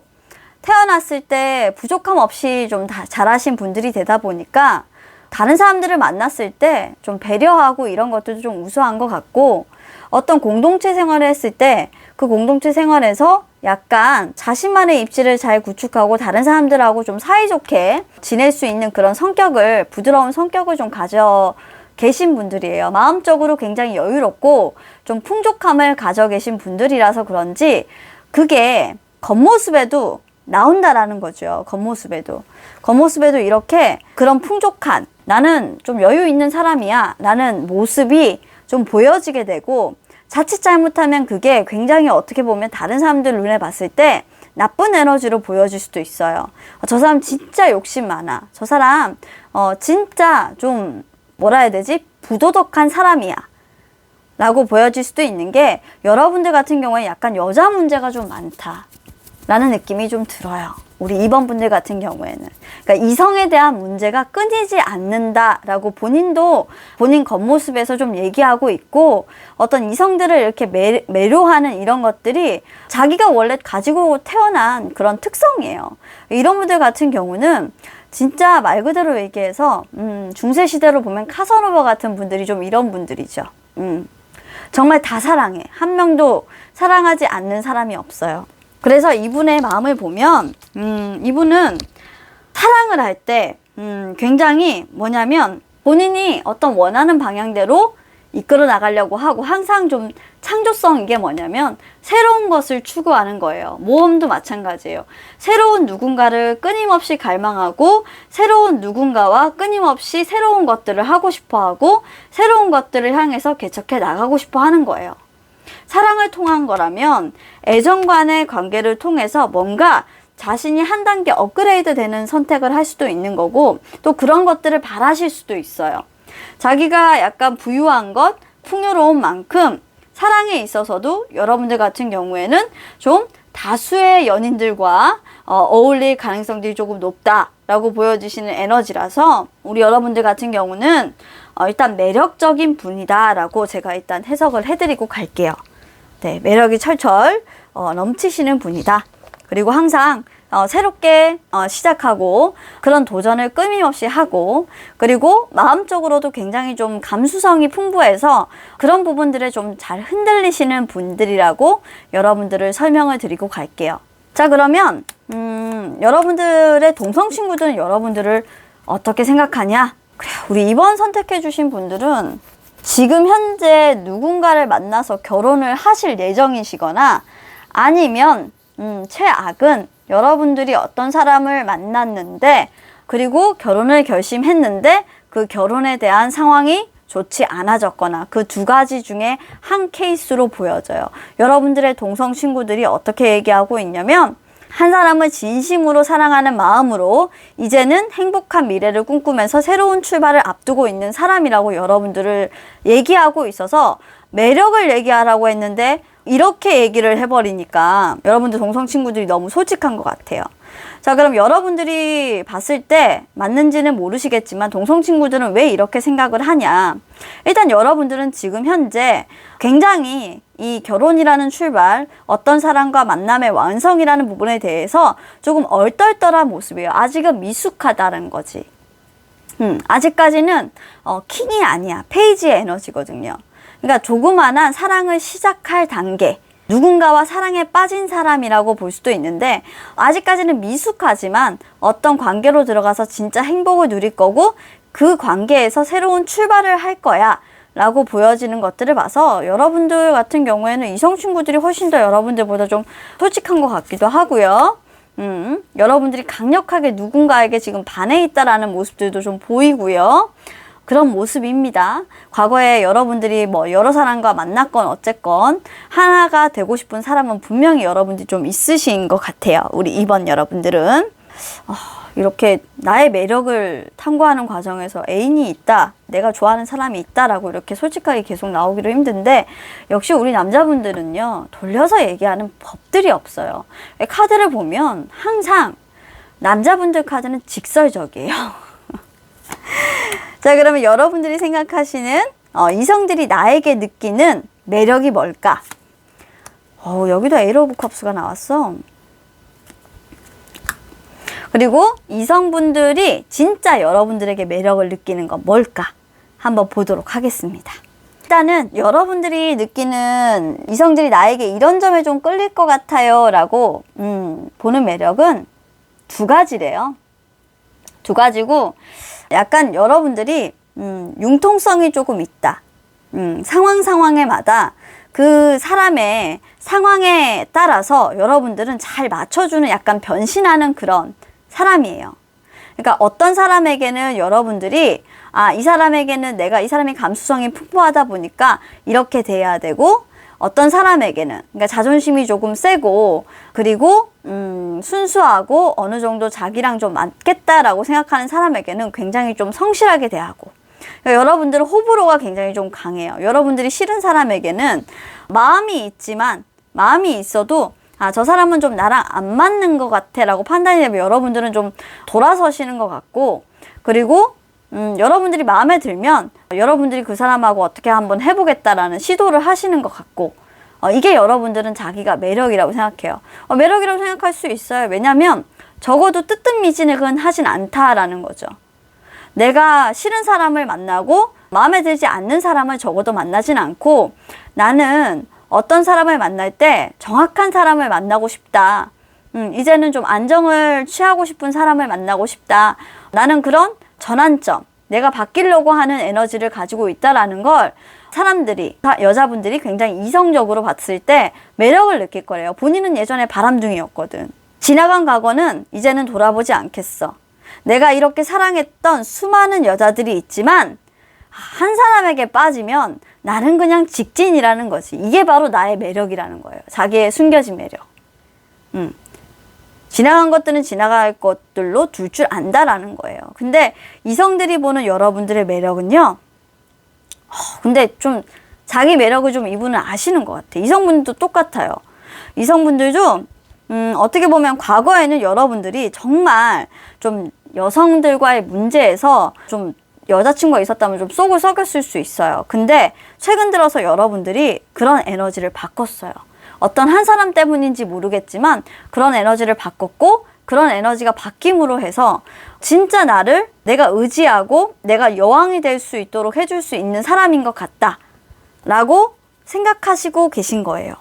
태어났을 때 부족함 없이 좀 잘하신 분들이 되다 보니까 다른 사람들을 만났을 때 좀 배려하고 이런 것들도 좀 우수한 것 같고, 어떤 공동체 생활을 했을 때 그 공동체 생활에서 약간 자신만의 입지를 잘 구축하고 다른 사람들하고 좀 사이좋게 지낼 수 있는 그런 성격을, 부드러운 성격을 좀 가져 계신 분들이에요. 마음적으로 굉장히 여유롭고 좀 풍족함을 가져 계신 분들이라서 그런지 그게 겉모습에도 나온다라는 거죠. 겉모습에도 이렇게 그런 풍족한, 나는 좀 여유 있는 사람이야 라는 모습이 좀 보여지게 되고, 자칫 잘못하면 그게 굉장히 어떻게 보면 다른 사람들 눈에 봤을 때 나쁜 에너지로 보여질 수도 있어요. 저 사람 진짜 욕심 많아. 저 사람 진짜 좀 뭐라 해야 되지? 부도덕한 사람이야 라고 보여질 수도 있는 게, 여러분들 같은 경우에 약간 여자 문제가 좀 많다 라는 느낌이 좀 들어요. 우리 2번 분들 같은 경우에는. 그러니까 이성에 대한 문제가 끊이지 않는다라고 본인도 본인 겉모습에서 좀 얘기하고 있고, 어떤 이성들을 이렇게 매료하는 이런 것들이 자기가 원래 가지고 태어난 그런 특성이에요. 이런 분들 같은 경우는 진짜 말 그대로 얘기해서 중세 시대로 보면 카사노바 같은 분들이 좀 이런 분들이죠. 정말 다 사랑해. 한 명도 사랑하지 않는 사람이 없어요. 그래서 이분의 마음을 보면 이분은 사랑을 할 때 굉장히 뭐냐면 본인이 어떤 원하는 방향대로 이끌어 나가려고 하고, 항상 좀 창조성, 이게 뭐냐면 새로운 것을 추구하는 거예요. 모험도 마찬가지예요. 새로운 누군가를 끊임없이 갈망하고, 새로운 누군가와 끊임없이 새로운 것들을 하고 싶어 하고, 새로운 것들을 향해서 개척해 나가고 싶어 하는 거예요. 사랑을 통한 거라면 애정 간의 관계를 통해서 뭔가 자신이 한 단계 업그레이드 되는 선택을 할 수도 있는 거고, 또 그런 것들을 바라실 수도 있어요. 자기가 약간 부유한 것, 풍요로운 만큼 사랑에 있어서도 여러분들 같은 경우에는 좀 다수의 연인들과 어울릴 가능성들이 조금 높다라고 보여지시는 에너지라서, 우리 여러분들 같은 경우는 일단 매력적인 분이다라고 제가 일단 해석을 해드리고 갈게요. 네, 매력이 철철 넘치시는 분이다. 그리고 항상 새롭게 시작하고, 그런 도전을 끊임없이 하고, 그리고 마음적으로도 굉장히 좀 감수성이 풍부해서 그런 부분들에 좀 잘 흔들리시는 분들이라고 여러분들을 설명을 드리고 갈게요. 자, 그러면 여러분들의 동성 친구들은 여러분들을 어떻게 생각하냐? 그래요. 우리 2번 선택해 주신 분들은 지금 현재 누군가를 만나서 결혼을 하실 예정이시거나, 아니면 최악은 여러분들이 어떤 사람을 만났는데, 그리고 결혼을 결심했는데 그 결혼에 대한 상황이 좋지 않아졌거나, 그 두 가지 중에 한 케이스로 보여져요. 여러분들의 동성 친구들이 어떻게 얘기하고 있냐면, 한 사람을 진심으로 사랑하는 마음으로 이제는 행복한 미래를 꿈꾸면서 새로운 출발을 앞두고 있는 사람이라고 여러분들을 얘기하고 있어서, 매력을 얘기하라고 했는데 이렇게 얘기를 해버리니까 여러분들 동성 친구들이 너무 솔직한 것 같아요. 자, 그럼 여러분들이 봤을 때 맞는지는 모르시겠지만 동성 친구들은 왜 이렇게 생각을 하냐? 일단 여러분들은 지금 현재 굉장히 이 결혼이라는 출발, 어떤 사람과 만남의 완성이라는 부분에 대해서 조금 얼떨떨한 모습이에요. 아직은 미숙하다는 거지. 아직까지는 킹이 아니야. 페이지의 에너지거든요. 그러니까 조그만한 사랑을 시작할 단계, 누군가와 사랑에 빠진 사람이라고 볼 수도 있는데, 아직까지는 미숙하지만 어떤 관계로 들어가서 진짜 행복을 누릴 거고, 그 관계에서 새로운 출발을 할 거야 라고 보여지는 것들을 봐서, 여러분들 같은 경우에는 이성 친구들이 훨씬 더 여러분들보다 좀 솔직한 것 같기도 하고요. 여러분들이 강력하게 누군가에게 지금 반해 있다라는 모습들도 좀 보이고요. 그런 모습입니다. 과거에 여러분들이 뭐 여러 사람과 만났건 어쨌건 하나가 되고 싶은 사람은 분명히 여러분들이 좀 있으신 것 같아요. 우리 2번 여러분들은. 이렇게 나의 매력을 탐구하는 과정에서 애인이 있다, 내가 좋아하는 사람이 있다라고 이렇게 솔직하게 계속 나오기로 힘든데, 역시 우리 남자분들은요, 돌려서 얘기하는 법들이 없어요. 카드를 보면 항상 남자분들 카드는 직설적이에요. 자, 그러면 여러분들이 생각하시는 이성들이 나에게 느끼는 매력이 뭘까? 여기도 에이스 오브 컵스가 나왔어. 그리고 이성분들이 진짜 여러분들에게 매력을 느끼는 건 뭘까? 한번 보도록 하겠습니다. 일단은 여러분들이 느끼는 이성들이 나에게 이런 점에 좀 끌릴 것 같아요 라고 보는 매력은 두 가지래요. 두 가지고, 약간 여러분들이 융통성이 조금 있다. 상황마다 그 사람의 상황에 따라서 여러분들은 잘 맞춰주는 약간 변신하는 그런 사람이에요. 그러니까 어떤 사람에게는 여러분들이 이 사람에게는 내가 이 사람이 감수성이 풍부하다 보니까 이렇게 돼야 되고, 어떤 사람에게는 그러니까 자존심이 조금 세고 그리고 순수하고 어느 정도 자기랑 좀 맞겠다라고 생각하는 사람에게는 굉장히 좀 성실하게 대하고, 그러니까 여러분들은 호불호가 굉장히 좀 강해요. 여러분들이 싫은 사람에게는 마음이 있지만, 마음이 있어도 저 사람은 좀 나랑 안 맞는 것 같아 라고 판단이 되면 여러분들은 좀 돌아서시는 것 같고, 그리고 여러분들이 마음에 들면 여러분들이 그 사람하고 어떻게 한번 해보겠다라는 시도를 하시는 것 같고, 이게 여러분들은 자기가 매력이라고 생각해요. 매력이라고 생각할 수 있어요. 왜냐하면 적어도 뜨뜻미진은 하진 않다라는 거죠. 내가 싫은 사람을 만나고 마음에 들지 않는 사람을 적어도 만나진 않고, 나는 어떤 사람을 만날 때 정확한 사람을 만나고 싶다. 이제는 좀 안정을 취하고 싶은 사람을 만나고 싶다. 나는 그런 전환점, 내가 바뀌려고 하는 에너지를 가지고 있다라는 걸 사람들이, 여자분들이 굉장히 이성적으로 봤을 때 매력을 느낄 거래요. 본인은 예전에 바람둥이였거든. 지나간 과거는 이제는 돌아보지 않겠어. 내가 이렇게 사랑했던 수많은 여자들이 있지만 한 사람에게 빠지면 나는 그냥 직진이라는 거지. 이게 바로 나의 매력이라는 거예요. 자기의 숨겨진 매력. 지나간 것들은 지나갈 것들로 둘 줄 안다라는 거예요. 근데 이성들이 보는 여러분들의 매력은요, 근데 좀 자기 매력을 좀 이분은 아시는 것 같아. 이성분들도 똑같아요. 이성분들도 어떻게 보면 과거에는 여러분들이 정말 좀 여성들과의 문제에서 좀 여자친구가 있었다면 좀 속을 썩였을 수 있어요. 근데 최근 들어서 여러분들이 그런 에너지를 바꿨어요. 어떤 한 사람 때문인지 모르겠지만 그런 에너지를 바꿨고, 그런 에너지가 바뀜으로 해서 진짜 나를 내가 의지하고 내가 여왕이 될 수 있도록 해줄 수 있는 사람인 것 같다 라고 생각하시고 계신 거예요,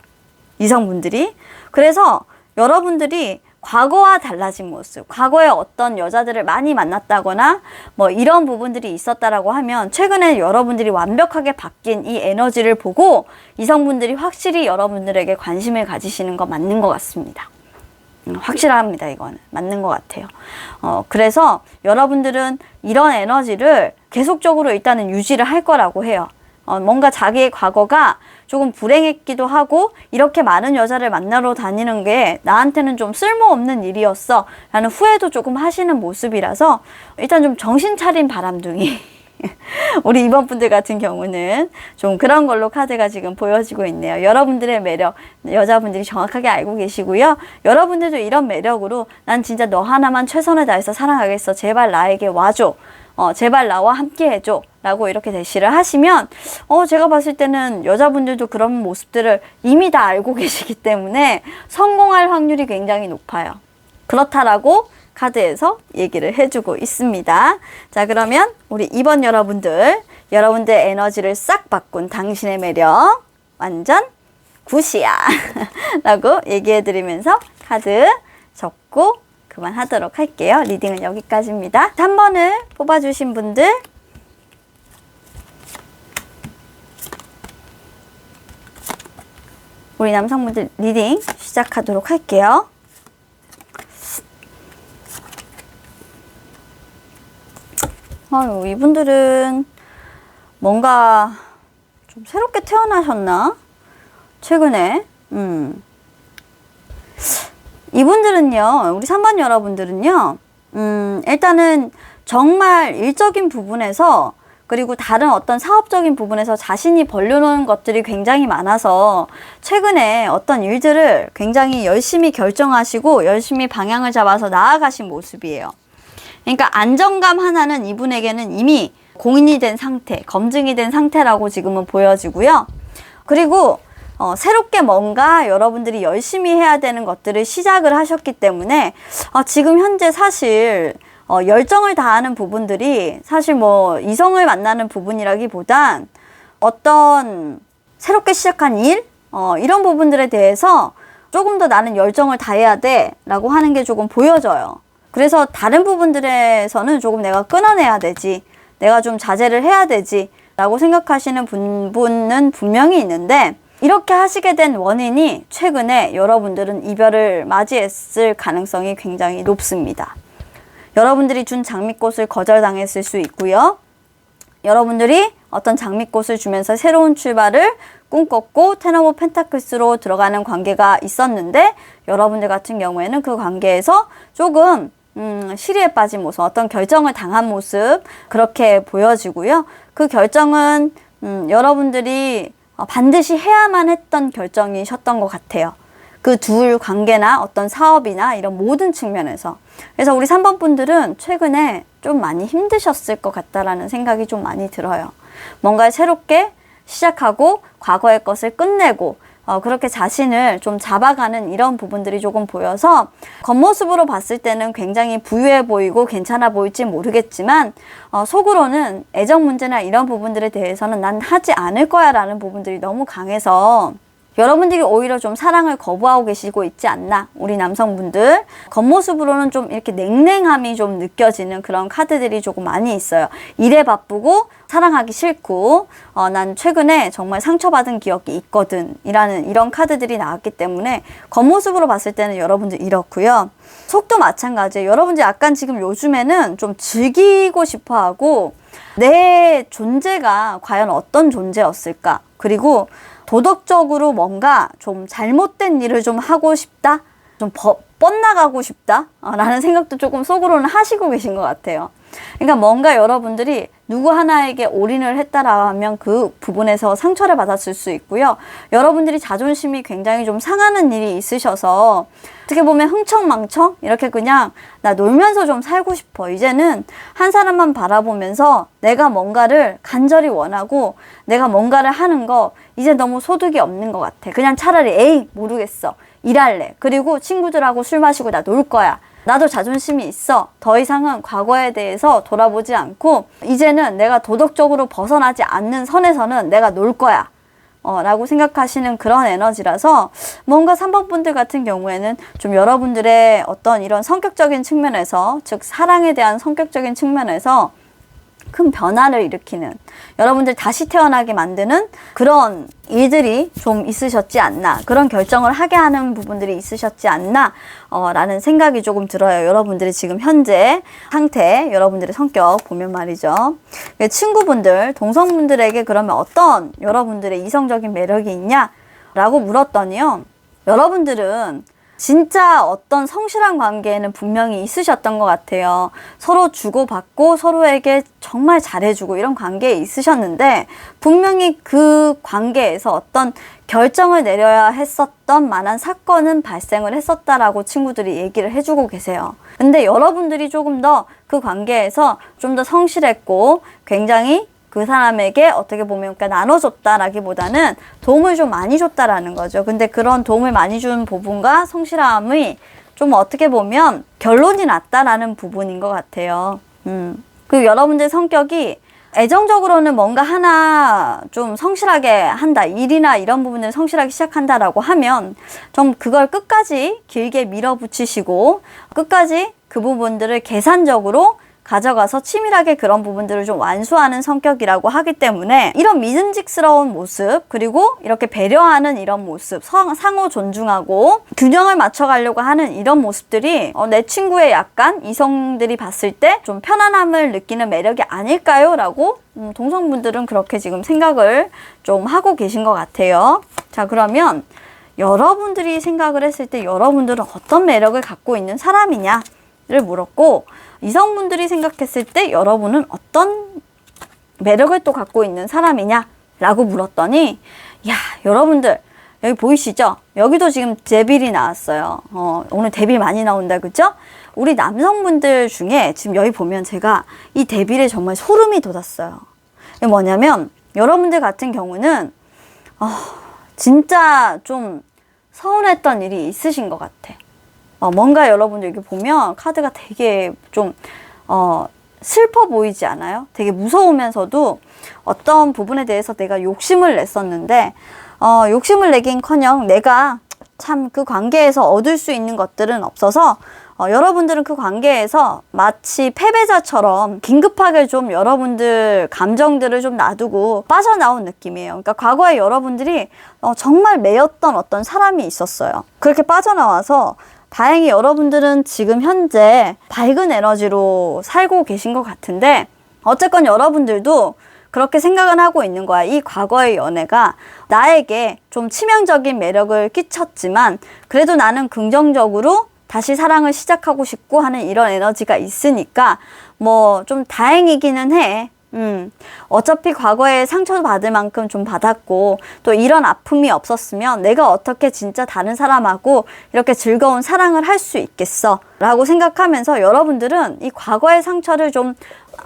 이성분들이. 그래서 여러분들이 과거와 달라진 모습, 과거에 어떤 여자들을 많이 만났다거나 뭐 이런 부분들이 있었다라고 하면 최근에 여러분들이 완벽하게 바뀐 이 에너지를 보고 이성분들이 확실히 여러분들에게 관심을 가지시는 거 맞는 것 같습니다. 확실합니다. 이거는 맞는 것 같아요. 그래서 여러분들은 이런 에너지를 계속적으로 일단은 유지를 할 거라고 해요. 뭔가 자기의 과거가 조금 불행했기도 하고 이렇게 많은 여자를 만나러 다니는 게 나한테는 좀 쓸모없는 일이었어 라는 후회도 조금 하시는 모습이라서 일단 좀 정신 차린 바람둥이 우리 이번 분들 같은 경우는 좀 그런 걸로 카드가 지금 보여지고 있네요. 여러분들의 매력 여자분들이 정확하게 알고 계시고요. 여러분들도 이런 매력으로 난 진짜 너 하나만 최선을 다해서 사랑하겠어. 제발 나에게 와줘. 제발 나와 함께 해줘 라고 이렇게 대시를 하시면 제가 봤을 때는 여자분들도 그런 모습들을 이미 다 알고 계시기 때문에 성공할 확률이 굉장히 높아요. 그렇다라고 카드에서 얘기를 해주고 있습니다. 자, 그러면 우리 2번 여러분들 에너지를 싹 바꾼 당신의 매력 완전 굿이야 라고 얘기해 드리면서 카드 접고 그만하도록 할게요. 리딩은 여기까지입니다. 3번을 뽑아주신 분들 우리 남성분들 리딩 시작하도록 할게요. 이분들은 뭔가 좀 새롭게 태어나셨나? 최근에 이분들은요, 우리 3번 여러분들은요, 일단은 정말 일적인 부분에서 그리고 다른 어떤 사업적인 부분에서 자신이 벌려놓은 것들이 굉장히 많아서 최근에 어떤 일들을 굉장히 열심히 결정하시고 열심히 방향을 잡아서 나아가신 모습이에요. 그러니까 안정감 하나는 이분에게는 이미 공인이 된 상태, 검증이 된 상태라고 지금은 보여지고요. 그리고 새롭게 뭔가 여러분들이 열심히 해야 되는 것들을 시작을 하셨기 때문에 지금 현재 사실 열정을 다하는 부분들이 사실 뭐 이성을 만나는 부분이라기보단 어떤 새롭게 시작한 일 이런 부분들에 대해서 조금 더 나는 열정을 다해야 돼 라고 하는 게 조금 보여져요. 그래서 다른 부분들에서는 조금 내가 끊어내야 되지, 내가 좀 자제를 해야 되지 라고 생각하시는 분은 분명히 있는데 이렇게 하시게 된 원인이 최근에 여러분들은 이별을 맞이했을 가능성이 굉장히 높습니다. 여러분들이 준 장미꽃을 거절당했을 수 있고요. 여러분들이 어떤 장미꽃을 주면서 새로운 출발을 꿈꿨고 텐 오브 펜타클스로 들어가는 관계가 있었는데 여러분들 같은 경우에는 그 관계에서 조금 시리에 빠진 모습, 어떤 결정을 당한 모습 그렇게 보여지고요. 그 결정은 여러분들이 반드시 해야만 했던 결정이셨던 것 같아요. 그 둘 관계나 어떤 사업이나 이런 모든 측면에서. 그래서 우리 3번 분들은 최근에 좀 많이 힘드셨을 것 같다라는 생각이 좀 많이 들어요. 뭔가 새롭게 시작하고 과거의 것을 끝내고 그렇게 자신을 좀 잡아가는 이런 부분들이 조금 보여서 겉모습으로 봤을 때는 굉장히 부유해 보이고 괜찮아 보일지 모르겠지만 속으로는 애정 문제나 이런 부분들에 대해서는 난 하지 않을 거야 라는 부분들이 너무 강해서 여러분들이 오히려 좀 사랑을 거부하고 계시고 있지 않나. 우리 남성분들 겉모습으로는 좀 이렇게 냉랭함이 좀 느껴지는 그런 카드들이 조금 많이 있어요. 일에 바쁘고 사랑하기 싫고 난 최근에 정말 상처받은 기억이 있거든 이라는 이런 카드들이 나왔기 때문에 겉모습으로 봤을 때는 여러분들 이렇고요. 속도 마찬가지예요. 여러분들 약간 지금 요즘에는 좀 즐기고 싶어하고 내 존재가 과연 어떤 존재였을까. 그리고 도덕적으로 뭔가 좀 잘못된 일을 좀 하고 싶다? 좀 뻗나가고 싶다? 라는 생각도 조금 속으로는 하시고 계신 것 같아요. 그러니까 뭔가 여러분들이 누구 하나에게 올인을 했다라 하면 그 부분에서 상처를 받았을 수 있고요. 여러분들이 자존심이 굉장히 좀 상하는 일이 있으셔서 어떻게 보면 흥청망청 이렇게 그냥 나 놀면서 좀 살고 싶어. 이제는 한 사람만 바라보면서 내가 뭔가를 간절히 원하고 내가 뭔가를 하는 거 이제 너무 소득이 없는 것 같아. 그냥 차라리 에이 모르겠어. 일할래. 그리고 친구들하고 술 마시고 나 놀 거야. 나도 자존심이 있어. 더 이상은 과거에 대해서 돌아보지 않고 이제는 내가 도덕적으로 벗어나지 않는 선에서는 내가 놀 거야. 라고 생각하시는 그런 에너지라서 뭔가 3번 분들 같은 경우에는 좀 여러분들의 어떤 이런 성격적인 측면에서 즉 사랑에 대한 성격적인 측면에서 큰 변화를 일으키는 여러분들 다시 태어나게 만드는 그런 일들이 좀 있으셨지 않나 그런 결정을 하게 하는 부분들이 있으셨지 않나 라는 생각이 조금 들어요. 여러분들이 지금 현재 상태 여러분들의 성격 보면 말이죠. 친구분들 동성분들에게 그러면 어떤 여러분들의 이성적인 매력이 있냐 라고 물었더니요. 여러분들은 진짜 어떤 성실한 관계에는 분명히 있으셨던 것 같아요. 서로 주고받고 서로에게 정말 잘해주고 이런 관계에 있으셨는데 분명히 그 관계에서 어떤 결정을 내려야 했었던 만한 사건은 발생을 했었다라고 친구들이 얘기를 해주고 계세요. 근데 여러분들이 조금 더 그 관계에서 좀 더 성실했고 굉장히 그 사람에게 어떻게 보면 그러니까 나눠줬다라기보다는 도움을 좀 많이 줬다라는 거죠. 근데 그런 도움을 많이 준 부분과 성실함이 좀 어떻게 보면 결론이 났다라는 부분인 것 같아요. 그리고 여러분들 성격이 애정적으로는 뭔가 하나 좀 성실하게 한다. 일이나 이런 부분을 성실하게 시작한다라고 하면 좀 그걸 끝까지 길게 밀어붙이시고 끝까지 그 부분들을 계산적으로 가져가서 치밀하게 그런 부분들을 좀 완수하는 성격이라고 하기 때문에 이런 믿음직스러운 모습 그리고 이렇게 배려하는 이런 모습 상호 존중하고 균형을 맞춰가려고 하는 이런 모습들이 내 친구의 약간 이성들이 봤을 때 좀 편안함을 느끼는 매력이 아닐까요? 라고 동성분들은 그렇게 지금 생각을 좀 하고 계신 것 같아요. 자 그러면 여러분들이 생각을 했을 때 여러분들은 어떤 매력을 갖고 있는 사람이냐를 물었고 이성분들이 생각했을 때 여러분은 어떤 매력을 또 갖고 있는 사람이냐 라고 물었더니 야 여러분들 여기 보이시죠? 여기도 지금 데빌이 나왔어요. 오늘 데빌 많이 나온다 그죠? 우리 남성분들 중에 지금 여기 보면 제가 이 데빌에 정말 소름이 돋았어요. 이게 뭐냐면 여러분들 같은 경우는 진짜 좀 서운했던 일이 있으신 것 같아. 뭔가 여러분들 여기 보면 카드가 되게 좀 슬퍼 보이지 않아요? 되게 무서우면서도 어떤 부분에 대해서 내가 욕심을 냈었는데 욕심을 내긴커녕 내가 참 그 관계에서 얻을 수 있는 것들은 없어서 여러분들은 그 관계에서 마치 패배자처럼 긴급하게 좀 여러분들 감정들을 좀 놔두고 빠져나온 느낌이에요. 그러니까 과거에 여러분들이 정말 매였던 어떤 사람이 있었어요. 그렇게 빠져나와서 다행히 여러분들은 지금 현재 밝은 에너지로 살고 계신 것 같은데, 어쨌건 여러분들도 그렇게 생각은 하고 있는 거야. 이 과거의 연애가 나에게 좀 치명적인 매력을 끼쳤지만 그래도 나는 긍정적으로 다시 사랑을 시작하고 싶고 하는 이런 에너지가 있으니까 뭐 좀 다행이기는 해. 어차피 과거에 상처 받을 만큼 좀 받았고 또 이런 아픔이 없었으면 내가 어떻게 진짜 다른 사람하고 이렇게 즐거운 사랑을 할 수 있겠어 라고 생각하면서 여러분들은 이 과거의 상처를 좀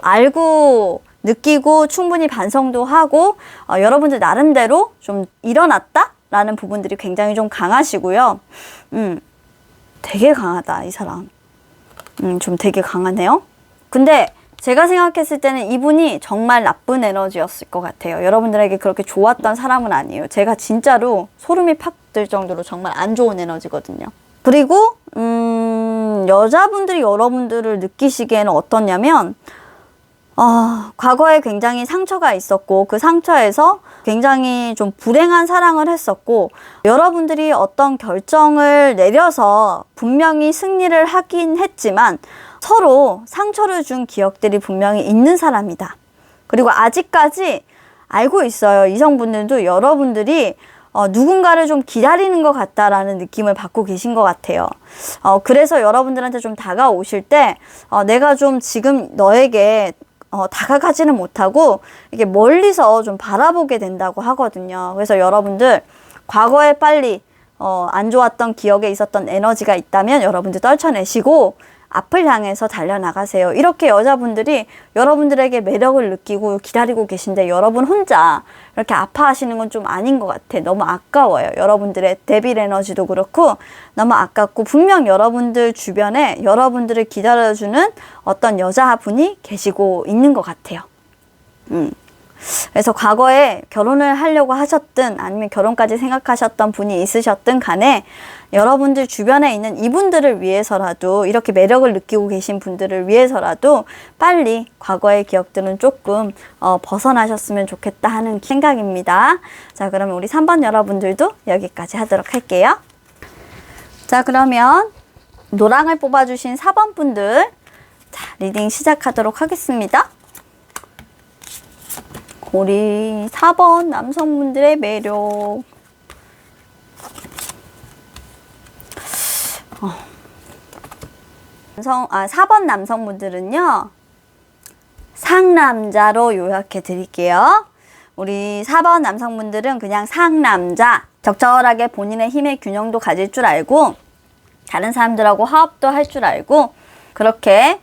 알고 느끼고 충분히 반성도 하고 여러분들 나름대로 좀 일어났다 라는 부분들이 굉장히 좀 강하시고요. 되게 강하다 이 사람. 좀 되게 강하네요. 근데 제가 생각했을 때는 이분이 정말 나쁜 에너지였을 것 같아요. 여러분들에게 그렇게 좋았던 사람은 아니에요. 제가 진짜로 소름이 팍 들 정도로 정말 안 좋은 에너지거든요. 그리고 여자분들이 여러분들을 느끼시기에는 어떻냐면 과거에 굉장히 상처가 있었고 그 상처에서 굉장히 좀 불행한 사랑을 했었고 여러분들이 어떤 결정을 내려서 분명히 승리를 하긴 했지만 서로 상처를 준 기억들이 분명히 있는 사람이다. 그리고 아직까지 알고 있어요. 이성분들도 여러분들이 누군가를 좀 기다리는 것 같다라는 느낌을 받고 계신 것 같아요. 그래서 여러분들한테 좀 다가오실 때 내가 좀 지금 너에게 다가가지는 못하고 이게 멀리서 좀 바라보게 된다고 하거든요. 그래서 여러분들 과거에 빨리 안 좋았던 기억에 있었던 에너지가 있다면 여러분들 떨쳐내시고 앞을 향해서 달려나가세요. 이렇게 여자분들이 여러분들에게 매력을 느끼고 기다리고 계신데 여러분 혼자 이렇게 아파하시는 건 좀 아닌 것 같아. 너무 아까워요. 여러분들의 데빌 에너지도 그렇고 너무 아깝고 분명 여러분들 주변에 여러분들을 기다려주는 어떤 여자분이 계시고 있는 것 같아요. 그래서 과거에 결혼을 하려고 하셨든 아니면 결혼까지 생각하셨던 분이 있으셨든 간에 여러분들 주변에 있는 이분들을 위해서라도 이렇게 매력을 느끼고 계신 분들을 위해서라도 빨리 과거의 기억들은 조금 벗어나셨으면 좋겠다 하는 생각입니다. 자, 그러면 우리 3번 여러분들도 여기까지 하도록 할게요. 자, 그러면 노랑을 뽑아주신 4번 분들 자, 리딩 시작하도록 하겠습니다. 우리 4번 남성분들의 매력. 4번 남성분들은요, 상남자로 요약해 드릴게요. 우리 4번 남성분들은 그냥 상남자, 적절하게 본인의 힘의 균형도 가질 줄 알고 다른 사람들하고 화합도 할 줄 알고 그렇게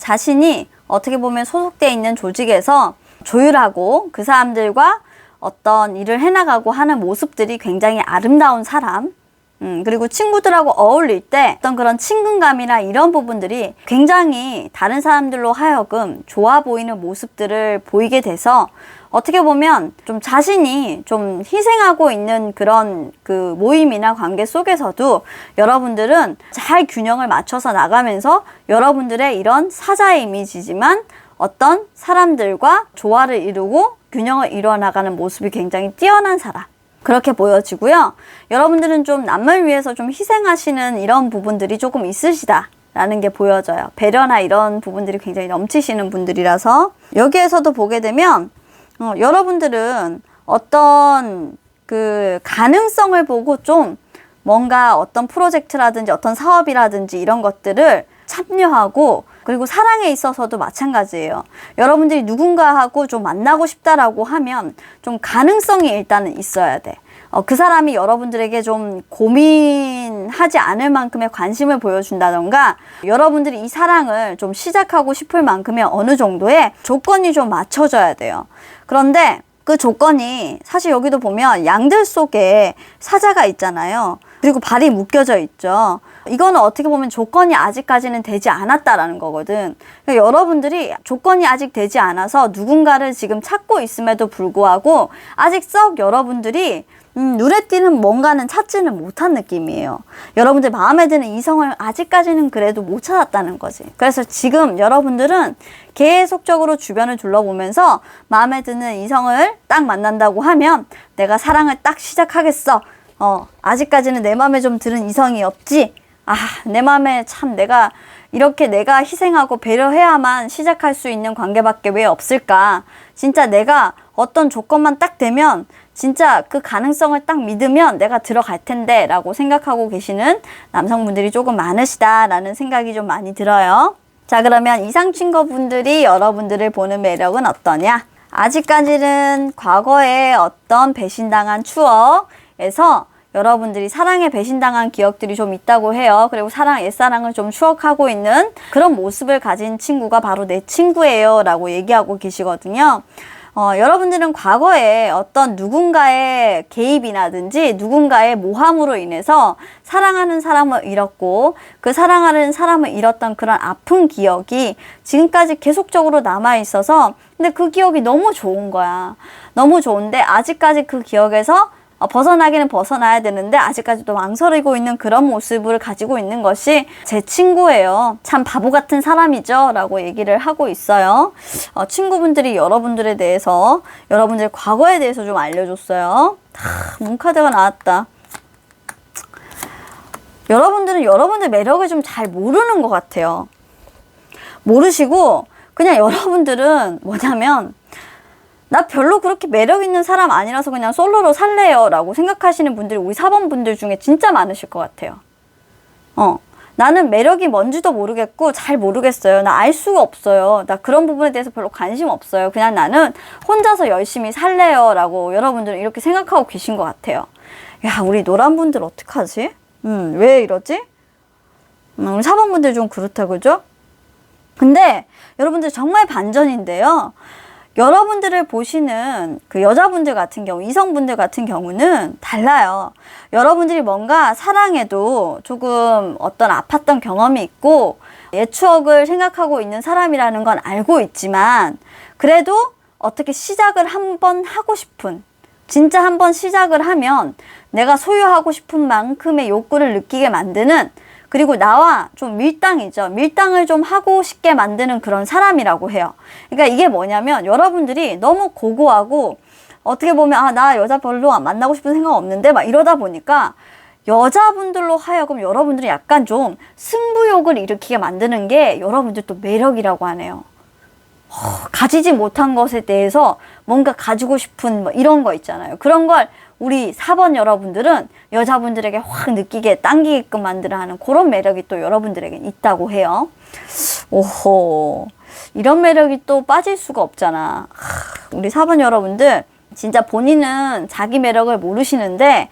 자신이 어떻게 보면 소속되어 있는 조직에서 조율하고 그 사람들과 어떤 일을 해나가고 하는 모습들이 굉장히 아름다운 사람. 그리고 친구들하고 어울릴 때 어떤 그런 친근감이나 이런 부분들이 굉장히 다른 사람들로 하여금 좋아 보이는 모습들을 보이게 돼서 어떻게 보면 좀 자신이 좀 희생하고 있는 그런 그 모임이나 관계 속에서도 여러분들은 잘 균형을 맞춰서 나가면서 여러분들의 이런 사자의 이미지지만 어떤 사람들과 조화를 이루고 균형을 이루어 나가는 모습이 굉장히 뛰어난 사람. 그렇게 보여지고요. 여러분들은 좀 남을 위해서 좀 희생하시는 이런 부분들이 조금 있으시다라는 게 보여져요. 배려나 이런 부분들이 굉장히 넘치시는 분들이라서 여기에서도 보게 되면 여러분들은 어떤 그 가능성을 보고 좀 뭔가 어떤 프로젝트라든지 어떤 사업이라든지 이런 것들을 참여하고 그리고 사랑에 있어서도 마찬가지예요. 여러분들이 누군가하고 좀 만나고 싶다라고 하면 좀 가능성이 일단은 있어야 돼. 그 사람이 여러분들에게 좀 고민하지 않을 만큼의 관심을 보여준다던가 여러분들이 이 사랑을 좀 시작하고 싶을 만큼의 어느 정도의 조건이 좀 맞춰져야 돼요. 그런데 그 조건이 사실 여기도 보면 양들 속에 사자가 있잖아요. 그리고 발이 묶여져 있죠. 이거는 어떻게 보면 조건이 아직까지는 되지 않았다라는 거거든. 그러니까 여러분들이 조건이 아직 되지 않아서 누군가를 지금 찾고 있음에도 불구하고 아직 썩 여러분들이 눈에 띄는 뭔가는 찾지는 못한 느낌이에요. 여러분들 마음에 드는 이성을 아직까지는 그래도 못 찾았다는 거지. 그래서 지금 여러분들은 계속적으로 주변을 둘러보면서 마음에 드는 이성을 딱 만난다고 하면 내가 사랑을 딱 시작하겠어. 아직까지는 내 마음에 좀 드는 이성이 없지. 내 마음에 참 내가 이렇게 내가 희생하고 배려해야만 시작할 수 있는 관계밖에 왜 없을까. 진짜 내가 어떤 조건만 딱 되면 진짜 그 가능성을 딱 믿으면 내가 들어갈 텐데 라고 생각하고 계시는 남성분들이 조금 많으시다라는 생각이 좀 많이 들어요. 자, 그러면 이상 친구분들이 여러분들을 보는 매력은 어떠냐? 아직까지는 과거에 어떤 배신당한 추억에서 여러분들이 사랑에 배신당한 기억들이 좀 있다고 해요. 그리고 옛사랑을 좀 추억하고 있는 그런 모습을 가진 친구가 바로 내 친구예요 라고 얘기하고 계시거든요. 여러분들은 과거에 어떤 누군가의 개입이라든지 누군가의 모함으로 인해서 사랑하는 사람을 잃었고 그 사랑하는 사람을 잃었던 그런 아픈 기억이 지금까지 계속적으로 남아있어서 근데 그 기억이 너무 좋은 거야. 너무 좋은데 아직까지 그 기억에서 벗어나기는 벗어나야 되는데 아직까지도 망설이고 있는 그런 모습을 가지고 있는 것이 제 친구예요. 참 바보 같은 사람이죠 라고 얘기를 하고 있어요. 친구분들이 여러분들에 대해서 여러분들의 과거에 대해서 좀 알려줬어요. 문카드가 나왔다. 여러분들은 여러분들 매력을 좀 잘 모르는 것 같아요. 모르시고 그냥 여러분들은 뭐냐면 나 별로 그렇게 매력 있는 사람 아니라서 그냥 솔로로 살래요 라고 생각하시는 분들이 우리 4번 분들 중에 진짜 많으실 것 같아요. 나는 매력이 뭔지도 모르겠고 잘 모르겠어요. 나 알 수가 없어요. 나 그런 부분에 대해서 별로 관심 없어요. 그냥 나는 혼자서 열심히 살래요 라고 여러분들은 이렇게 생각하고 계신 것 같아요. 야, 우리 노란 분들 어떡하지? 왜 이러지? 우리 4번 분들 좀 그렇다, 그죠? 근데 여러분들 정말 반전인데요. 여러분들을 보시는 그 여자분들 같은 경우, 이성분들 같은 경우는 달라요. 여러분들이 뭔가 사랑에도 조금 어떤 아팠던 경험이 있고 옛 추억을 생각하고 있는 사람이라는 건 알고 있지만 그래도 어떻게 시작을 한번 하고 싶은, 진짜 한번 시작을 하면 내가 소유하고 싶은 만큼의 욕구를 느끼게 만드는, 그리고 나와 좀 밀당이죠. 밀당을 좀 하고 싶게 만드는 그런 사람이라고 해요. 그러니까 이게 뭐냐면 여러분들이 너무 고고하고 어떻게 보면 나 여자 별로 만나고 싶은 생각 없는데 막 이러다 보니까 여자분들로 하여금 여러분들이 약간 좀 승부욕을 일으키게 만드는 게 여러분들 또 매력이라고 하네요. 가지지 못한 것에 대해서 뭔가 가지고 싶은 뭐 이런 거 있잖아요. 그런 걸 우리 4번 여러분들은 여자분들에게 확 느끼게 당기게끔 만들어 하는 그런 매력이 또 여러분들에게 있다고 해요. 오호, 이런 매력이 또 빠질 수가 없잖아. 우리 4번 여러분들 진짜 본인은 자기 매력을 모르시는데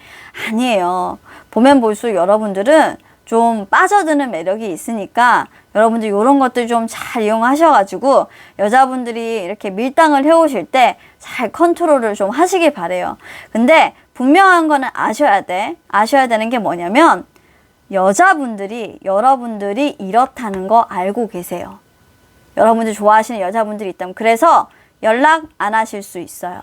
아니에요. 보면 볼수록 여러분들은 좀 빠져드는 매력이 있으니까 여러분들 이런 것들 좀 잘 이용하셔가지고 여자분들이 이렇게 밀당을 해오실 때 잘 컨트롤을 좀 하시길 바래요. 근데 분명한 거는 아셔야 돼. 아셔야 되는 게 뭐냐면 여자분들이 여러분들이 이렇다는 거 알고 계세요. 여러분들 좋아하시는 여자분들이 있다면 그래서 연락 안 하실 수 있어요.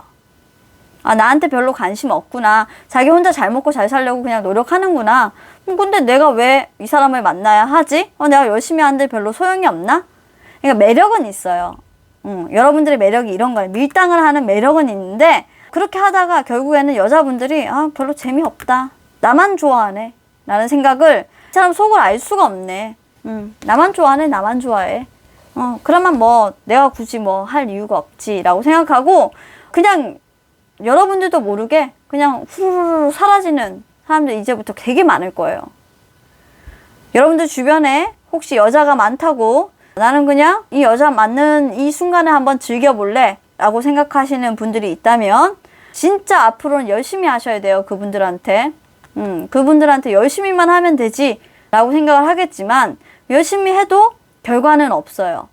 나한테 별로 관심 없구나. 자기 혼자 잘 먹고 잘 살려고 그냥 노력하는구나. 근데 내가 왜 이 사람을 만나야 하지? 내가 열심히 하는데 별로 소용이 없나? 그러니까 매력은 있어요. 여러분들의 매력이 이런 거예요. 밀당을 하는 매력은 있는데 그렇게 하다가 결국에는 여자분들이 별로 재미없다. 나만 좋아하네. 라는 생각을 이 사람 속을 알 수가 없네. 나만 좋아하네. 나만 좋아해. 그러면 뭐 내가 굳이 뭐 할 이유가 없지. 라고 생각하고 그냥 여러분들도 모르게 그냥 후루루 사라지는 사람들 이제부터 되게 많을 거예요. 여러분들 주변에 혹시 여자가 많다고 나는 그냥 이 여자 맞는 이 순간을 한번 즐겨볼래 라고 생각하시는 분들이 있다면 진짜 앞으로는 열심히 하셔야 돼요. 그분들한테. 그분들한테 열심히만 하면 되지 라고 생각을 하겠지만 열심히 해도 결과는 없어요.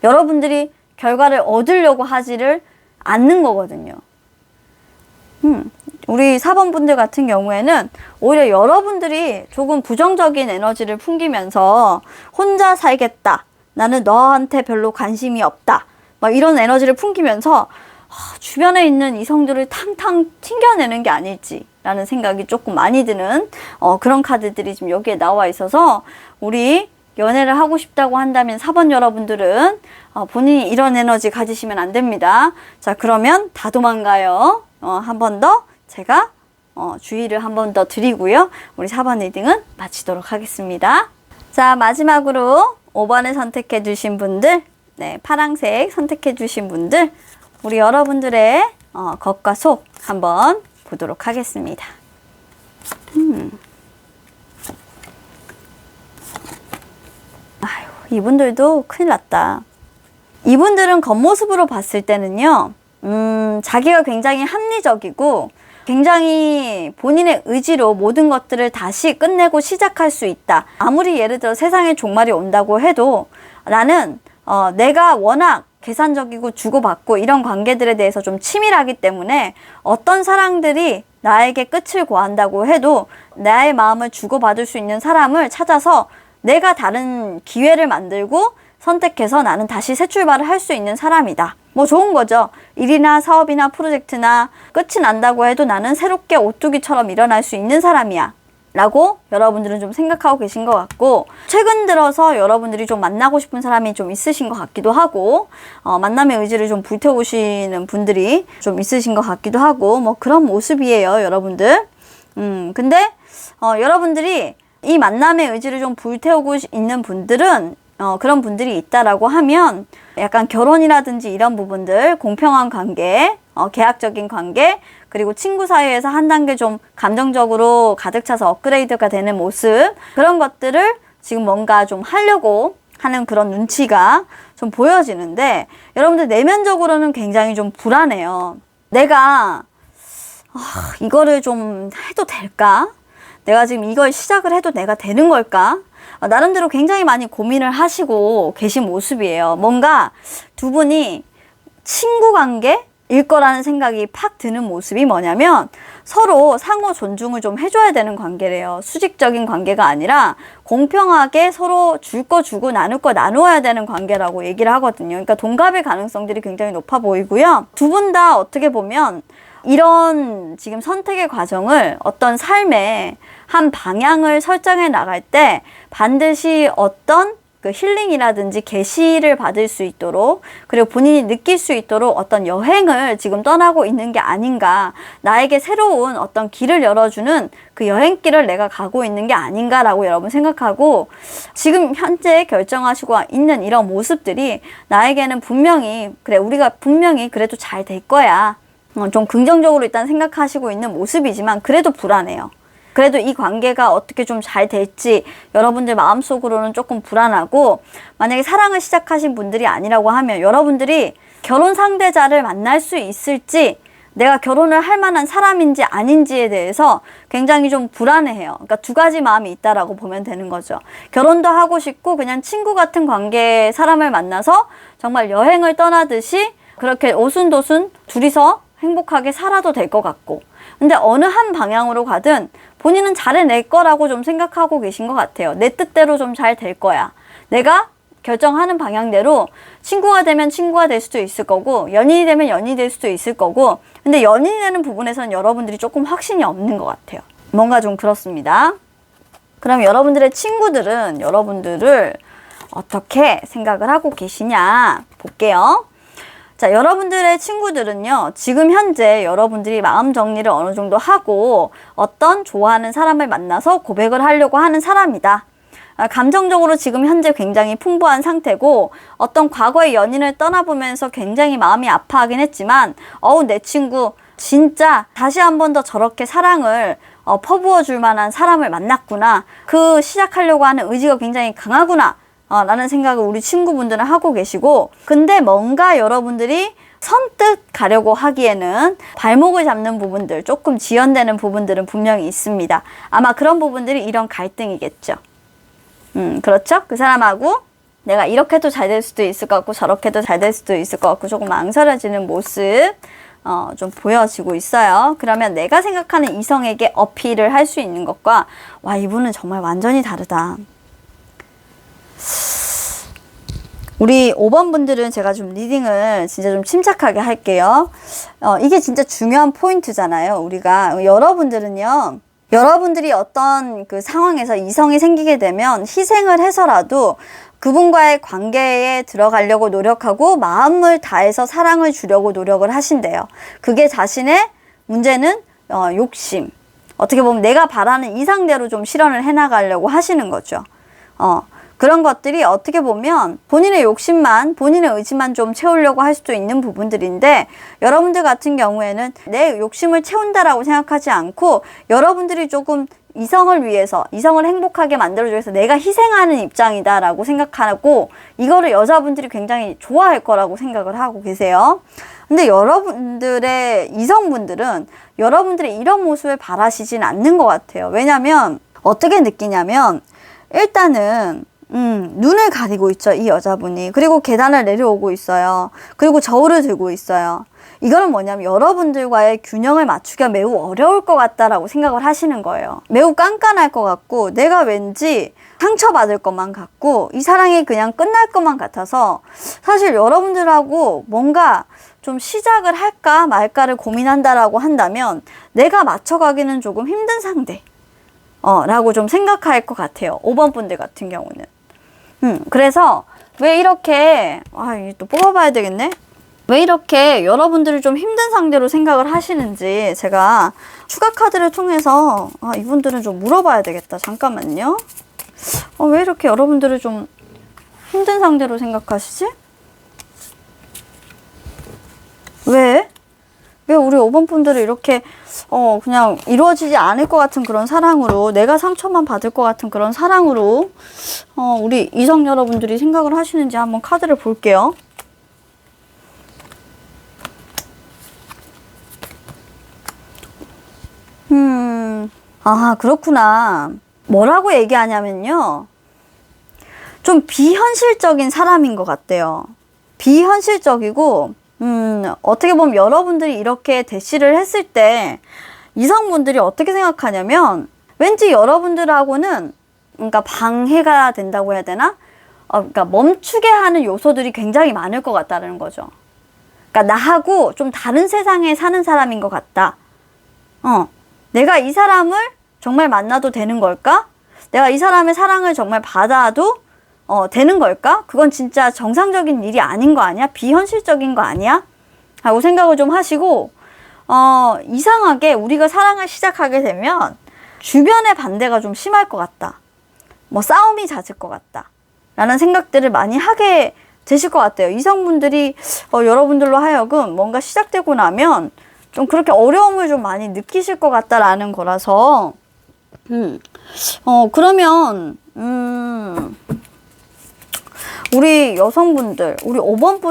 여러분들이 결과를 얻으려고 하지를 않는 거거든요. 우리 4번 분들 같은 경우에는 오히려 여러분들이 조금 부정적인 에너지를 풍기면서 혼자 살겠다. 나는 너한테 별로 관심이 없다. 막 이런 에너지를 풍기면서 주변에 있는 이성들을 탕탕 튕겨내는 게 아닐지라는 생각이 조금 많이 드는 그런 카드들이 지금 여기에 나와 있어서 우리 연애를 하고 싶다고 한다면 4번 여러분들은 본인이 이런 에너지 가지시면 안 됩니다. 자, 그러면 다 도망가요. 한 번 더 제가 주의를 한 번 더 드리고요. 우리 4번 리딩은 마치도록 하겠습니다. 자, 마지막으로 5번을 선택해 주신 분들, 네, 파랑색 선택해 주신 분들, 우리 여러분들의 겉과 속 한번 보도록 하겠습니다. 아유, 이분들도 큰일 났다. 이분들은 겉모습으로 봤을 때는요, 자기가 굉장히 합리적이고 굉장히 본인의 의지로 모든 것들을 다시 끝내고 시작할 수 있다. 아무리 예를 들어 세상에 종말이 온다고 해도 나는 내가 워낙 계산적이고 주고받고 이런 관계들에 대해서 좀 치밀하기 때문에 어떤 사람들이 나에게 끝을 고한다고 해도 나의 마음을 주고받을 수 있는 사람을 찾아서 내가 다른 기회를 만들고 선택해서 나는 다시 새 출발을 할 수 있는 사람이다. 뭐 좋은 거죠. 일이나 사업이나 프로젝트나 끝이 난다고 해도 나는 새롭게 오뚜기처럼 일어날 수 있는 사람이야. 라고 여러분들은 좀 생각하고 계신 것 같고, 최근 들어서 여러분들이 좀 만나고 싶은 사람이 좀 있으신 것 같기도 하고, 만남의 의지를 좀 불태우시는 분들이 좀 있으신 것 같기도 하고, 뭐 그런 모습이에요, 여러분들. 근데 여러분들이 이 만남의 의지를 좀 불태우고 있는 분들은 그런 분들이 있다라고 하면 약간 결혼이라든지 이런 부분들, 공평한 관계, 계약적인 관계, 그리고 친구 사이에서 한 단계 좀 감정적으로 가득 차서 업그레이드가 되는 모습, 그런 것들을 지금 뭔가 좀 하려고 하는 그런 눈치가 좀 보여지는데, 여러분들 내면적으로는 굉장히 좀 불안해요. 내가 이거를 좀 해도 될까? 내가 지금 이걸 시작을 해도 내가 되는 걸까? 나름대로 굉장히 많이 고민을 하시고 계신 모습이에요. 뭔가 두 분이 친구 관계일 거라는 생각이 팍 드는 모습이 뭐냐면, 서로 상호 존중을 좀 해줘야 되는 관계래요. 수직적인 관계가 아니라 공평하게 서로 줄 거 주고 나눌 거 나누어야 되는 관계라고 얘기를 하거든요. 그러니까 동갑의 가능성들이 굉장히 높아 보이고요. 두 분 다 어떻게 보면 이런 지금 선택의 과정을 어떤 삶의 한 방향을 설정해 나갈 때 반드시 어떤 그 힐링이라든지 계시를 받을 수 있도록, 그리고 본인이 느낄 수 있도록 어떤 여행을 지금 떠나고 있는 게 아닌가, 나에게 새로운 어떤 길을 열어주는 그 여행길을 내가 가고 있는 게 아닌가라고 여러분 생각하고, 지금 현재 결정하시고 있는 이런 모습들이 나에게는 분명히, 그래, 우리가 분명히 그래도 잘 될 거야, 좀 긍정적으로 일단 생각하시고 있는 모습이지만 그래도 불안해요. 그래도 이 관계가 어떻게 좀 잘 될지 여러분들 마음속으로는 조금 불안하고, 만약에 사랑을 시작하신 분들이 아니라고 하면 여러분들이 결혼 상대자를 만날 수 있을지, 내가 결혼을 할 만한 사람인지 아닌지에 대해서 굉장히 좀 불안해해요. 그러니까 두 가지 마음이 있다라고 보면 되는 거죠. 결혼도 하고 싶고 그냥 친구 같은 관계의 사람을 만나서 정말 여행을 떠나듯이 그렇게 오순도순 둘이서 행복하게 살아도 될 것 같고, 근데 어느 한 방향으로 가든 본인은 잘해낼 거라고 좀 생각하고 계신 것 같아요. 내 뜻대로 좀 잘 될 거야. 내가 결정하는 방향대로 친구가 되면 친구가 될 수도 있을 거고, 연인이 되면 연인이 될 수도 있을 거고, 근데 연인이 되는 부분에서는 여러분들이 조금 확신이 없는 것 같아요. 뭔가 좀 그렇습니다. 그럼 여러분들의 친구들은 여러분들을 어떻게 생각을 하고 계시냐 볼게요. 자, 여러분들의 친구들은요, 지금 현재 여러분들이 마음 정리를 어느 정도 하고 어떤 좋아하는 사람을 만나서 고백을 하려고 하는 사람이다. 감정적으로 지금 현재 굉장히 풍부한 상태고, 어떤 과거의 연인을 떠나보면서 굉장히 마음이 아파하긴 했지만, 내 친구 진짜 다시 한 번 더 저렇게 사랑을 퍼부어 줄 만한 사람을 만났구나. 그 시작하려고 하는 의지가 굉장히 강하구나. 라는 생각을 우리 친구분들은 하고 계시고, 근데 뭔가 여러분들이 선뜻 가려고 하기에는 발목을 잡는 부분들, 조금 지연되는 부분들은 분명히 있습니다. 아마 그런 부분들이 이런 갈등이겠죠. 그렇죠? 그 사람하고 내가 이렇게도 잘 될 수도 있을 것 같고 저렇게도 잘 될 수도 있을 것 같고 조금 망설여지는 모습, 좀 보여지고 있어요. 그러면 내가 생각하는 이성에게 어필을 할 수 있는 것과 와, 이분은 정말 완전히 다르다. 우리 5번 분들은 제가 좀 리딩을 진짜 좀 침착하게 할게요. 이게 진짜 중요한 포인트잖아요. 우리가 여러분들은요. 여러분들이 어떤 그 상황에서 이성이 생기게 되면 희생을 해서라도 그분과의 관계에 들어가려고 노력하고 마음을 다해서 사랑을 주려고 노력을 하신대요. 그게 자신의 문제는 욕심. 어떻게 보면 내가 바라는 이상대로 좀 실현을 해나가려고 하시는 거죠. 그런 것들이 어떻게 보면 본인의 욕심만, 본인의 의지만 좀 채우려고 할 수도 있는 부분들인데 여러분들 같은 경우에는 내 욕심을 채운다라고 생각하지 않고 여러분들이 조금 이성을 위해서, 이성을 행복하게 만들어주기 위해서 내가 희생하는 입장이다라고 생각하고 이거를 여자분들이 굉장히 좋아할 거라고 생각을 하고 계세요. 근데 여러분들의 이성분들은 여러분들의 이런 모습을 바라시진 않는 것 같아요. 왜냐면 어떻게 느끼냐면 일단은 눈을 가리고 있죠, 이 여자분이. 그리고 계단을 내려오고 있어요. 그리고 저울을 들고 있어요. 이거는 뭐냐면 여러분들과의 균형을 맞추기가 매우 어려울 것 같다라고 생각을 하시는 거예요. 매우 깐깐할 것 같고 내가 왠지 상처받을 것만 같고 이 사랑이 그냥 끝날 것만 같아서 사실 여러분들하고 뭔가 좀 시작을 할까 말까를 고민한다라고 한다면 내가 맞춰가기는 조금 힘든 상대 라고 좀 생각할 것 같아요. 5번 분들 같은 경우는. 그래서 왜 이렇게 이게 또 뽑아봐야 되겠네. 왜 이렇게 여러분들을 좀 힘든 상대로 생각을 하시는지 제가 추가 카드를 통해서 이분들은 좀 물어봐야 되겠다. 잠깐만요. 왜 이렇게 여러분들을 좀 힘든 상대로 생각하시지? 왜 우리 5번 분들을 이렇게 그냥 이루어지지 않을 것 같은 그런 사랑으로, 내가 상처만 받을 것 같은 그런 사랑으로 우리 이성 여러분들이 생각을 하시는지 한번 카드를 볼게요. 그렇구나. 뭐라고 얘기하냐면요. 좀 비현실적인 사람인 것 같대요. 비현실적이고 어떻게 보면 여러분들이 이렇게 대시를 했을 때 이성분들이 어떻게 생각하냐면 왠지 여러분들하고는 그러니까 방해가 된다고 해야 되나? 그러니까 멈추게 하는 요소들이 굉장히 많을 것 같다는 거죠. 그러니까 나하고 좀 다른 세상에 사는 사람인 것 같다. 내가 이 사람을 정말 만나도 되는 걸까? 내가 이 사람의 사랑을 정말 받아도 되는 걸까? 그건 진짜 정상적인 일이 아닌 거 아니야? 비현실적인 거 아니야? 하고 생각을 좀 하시고 이상하게 우리가 사랑을 시작하게 되면 주변의 반대가 좀 심할 것 같다. 뭐 싸움이 잦을 것 같다. 라는 생각들을 많이 하게 되실 것 같아요. 이성분들이 여러분들로 하여금 뭔가 시작되고 나면 좀 그렇게 어려움을 좀 많이 느끼실 것 같다라는 거라서 그러면 우리 여성분들, 우리 5번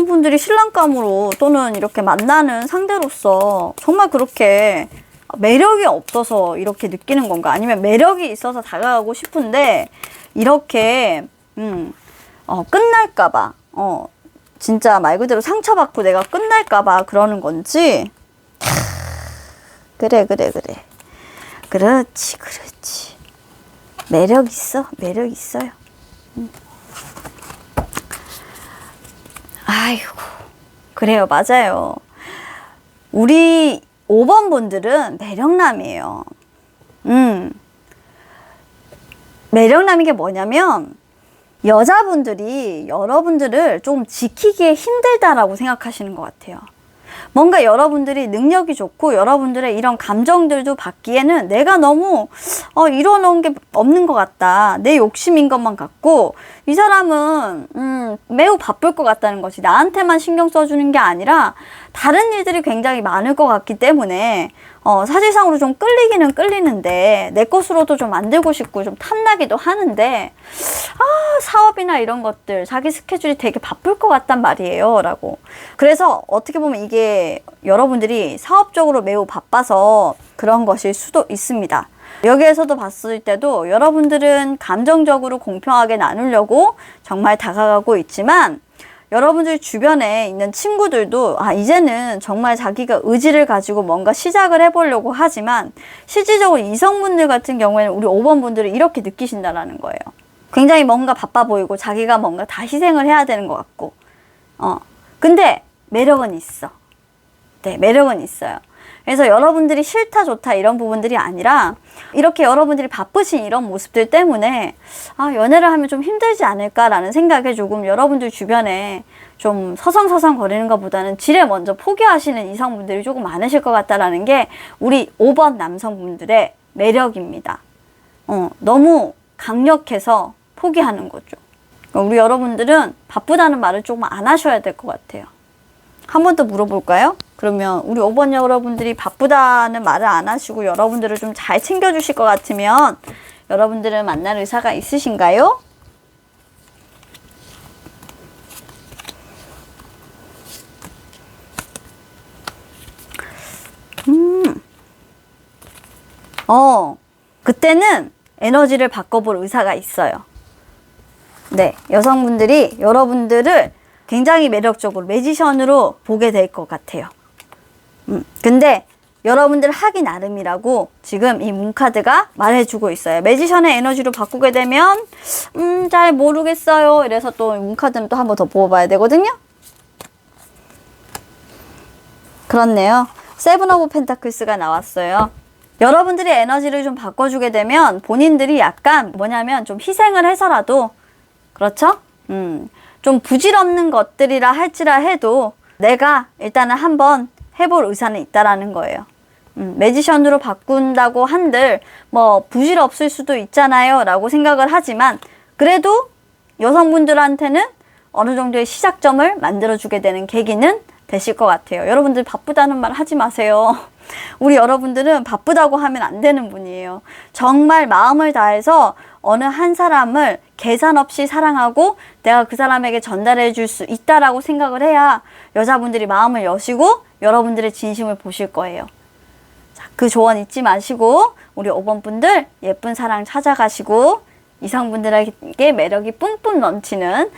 분들이 신랑감으로 또는 이렇게 만나는 상대로서 정말 그렇게 매력이 없어서 이렇게 느끼는 건가? 아니면 매력이 있어서 다가가고 싶은데 이렇게 끝날까봐 진짜 말 그대로 상처받고 내가 끝날까봐 그러는 건지. 그래. 그렇지. 매력 있어요. 아이고, 그래요. 맞아요. 우리 5번 분들은 매력남이에요. 매력남인 게 뭐냐면 여자분들이 여러분들을 좀 지키기에 힘들다라고 생각하시는 것 같아요. 뭔가 여러분들이 능력이 좋고 여러분들의 이런 감정들도 받기에는 내가 너무 이뤄놓은 게 없는 것 같다. 내 욕심인 것만 같고 이 사람은 매우 바쁠 것 같다는 것이 나한테만 신경 써주는 게 아니라 다른 일들이 굉장히 많을 것 같기 때문에 사실상으로 좀 끌리기는 끌리는데 내 것으로도 좀 만들고 싶고 좀 탐나기도 하는데 사업이나 이런 것들 자기 스케줄이 되게 바쁠 것 같단 말이에요 라고. 그래서 어떻게 보면 이게 여러분들이 사업적으로 매우 바빠서 그런 것일 수도 있습니다. 여기에서도 봤을 때도 여러분들은 감정적으로 공평하게 나누려고 정말 다가가고 있지만 여러분들 주변에 있는 친구들도 이제는 정말 자기가 의지를 가지고 뭔가 시작을 해보려고 하지만 실질적으로 이성분들 같은 경우에는 우리 5번 분들은 이렇게 느끼신다라는 거예요. 굉장히 뭔가 바빠 보이고 자기가 뭔가 다 희생을 해야 되는 것 같고 근데 매력은 있어. 네, 매력은 있어요. 그래서 여러분들이 싫다 좋다 이런 부분들이 아니라 이렇게 여러분들이 바쁘신 이런 모습들 때문에 연애를 하면 좀 힘들지 않을까라는 생각에 조금 여러분들 주변에 좀 서성서성 거리는 것보다는 지레 먼저 포기하시는 이성분들이 조금 많으실 것 같다라는 게 우리 5번 남성분들의 매력입니다. 너무 강력해서 포기하는 거죠. 우리 여러분들은 바쁘다는 말을 조금 안 하셔야 될 것 같아요. 한 번 더 물어볼까요? 그러면 우리 5번 여러분들이 바쁘다는 말을 안 하시고 여러분들을 좀 잘 챙겨주실 것 같으면 여러분들은 만날 의사가 있으신가요? 그때는 에너지를 바꿔볼 의사가 있어요. 네, 여성분들이 여러분들을 굉장히 매력적으로 매지션으로 보게 될 것 같아요. 근데 여러분들 하기 나름이라고 지금 이 문카드가 말해주고 있어요. 매지션의 에너지로 바꾸게 되면 잘 모르겠어요. 이래서 또 문카드는 또 한 번 더 뽑아봐야 되거든요. 그렇네요. 세븐 오브 펜타클스가 나왔어요. 여러분들이 에너지를 좀 바꿔주게 되면 본인들이 약간 뭐냐면 좀 희생을 해서라도 그렇죠? 좀 부질없는 것들이라 할지라 해도 내가 일단은 한번 해볼 의사는 있다라는 거예요. 매지션으로 바꾼다고 한들 뭐 부질없을 수도 있잖아요 라고 생각을 하지만 그래도 여성분들한테는 어느 정도의 시작점을 만들어주게 되는 계기는 되실 것 같아요. 여러분들 바쁘다는 말 하지 마세요. 우리 여러분들은 바쁘다고 하면 안 되는 분이에요. 정말 마음을 다해서 어느 한 사람을 계산 없이 사랑하고 내가 그 사람에게 전달해 줄 수 있다라고 생각을 해야 여자분들이 마음을 여시고 여러분들의 진심을 보실 거예요. 자, 그 조언 잊지 마시고 우리 5번 분들 예쁜 사랑 찾아가시고 이성분들에게 매력이 뿜뿜 넘치는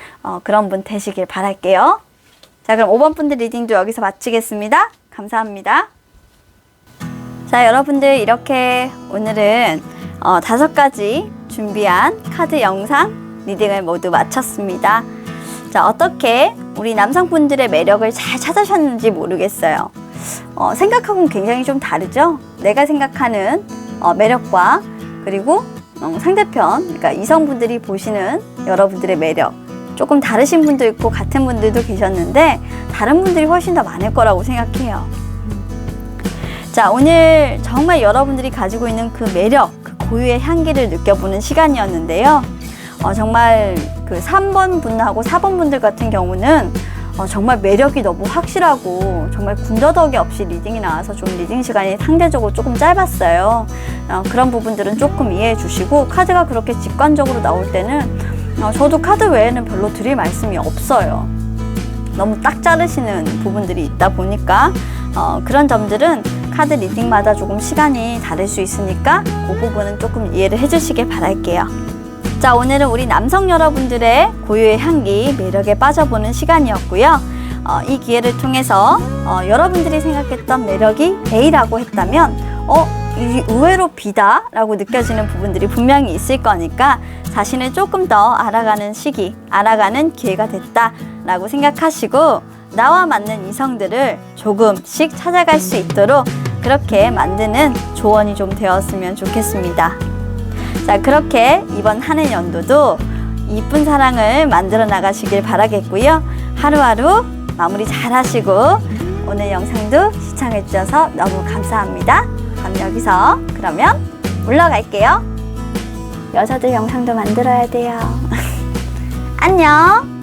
그런 분 되시길 바랄게요. 자, 그럼 5번 분들 리딩도 여기서 마치겠습니다. 감사합니다. 자, 여러분들 이렇게 오늘은 5가지 준비한 카드 영상 리딩을 모두 마쳤습니다. 자, 어떻게 우리 남성분들의 매력을 잘 찾으셨는지 모르겠어요. 생각하고는 굉장히 좀 다르죠? 내가 생각하는 매력과 그리고 상대편, 그러니까 이성분들이 보시는 여러분들의 매력 조금 다르신 분도 있고 같은 분들도 계셨는데 다른 분들이 훨씬 더 많을 거라고 생각해요. 자, 오늘 정말 여러분들이 가지고 있는 그 매력, 그 고유의 향기를 느껴보는 시간이었는데요. 정말 그 3번 분하고 4번 분들 같은 경우는 정말 매력이 너무 확실하고 정말 군더더기 없이 리딩이 나와서 좀 리딩 시간이 상대적으로 조금 짧았어요. 그런 부분들은 조금 이해해 주시고 카드가 그렇게 직관적으로 나올 때는 저도 카드 외에는 별로 드릴 말씀이 없어요. 너무 딱 자르시는 부분들이 있다 보니까 그런 점들은 카드 리딩마다 조금 시간이 다를 수 있으니까 그 부분은 조금 이해를 해주시길 바랄게요. 자, 오늘은 우리 남성 여러분들의 고유의 향기, 매력에 빠져보는 시간이었고요. 이 기회를 통해서 여러분들이 생각했던 매력이 A라고 했다면 의외로 B다 라고 느껴지는 부분들이 분명히 있을 거니까 자신을 조금 더 알아가는 시기, 알아가는 기회가 됐다 라고 생각하시고 나와 맞는 이성들을 조금씩 찾아갈 수 있도록 그렇게 만드는 조언이 좀 되었으면 좋겠습니다. 자, 그렇게 이번 한 해 연도도 이쁜 사랑을 만들어 나가시길 바라겠고요. 하루하루 마무리 잘 하시고 오늘 영상도 시청해 주셔서 너무 감사합니다. 그럼 여기서 그러면 물러갈게요. 여자들 영상도 만들어야 돼요. 안녕.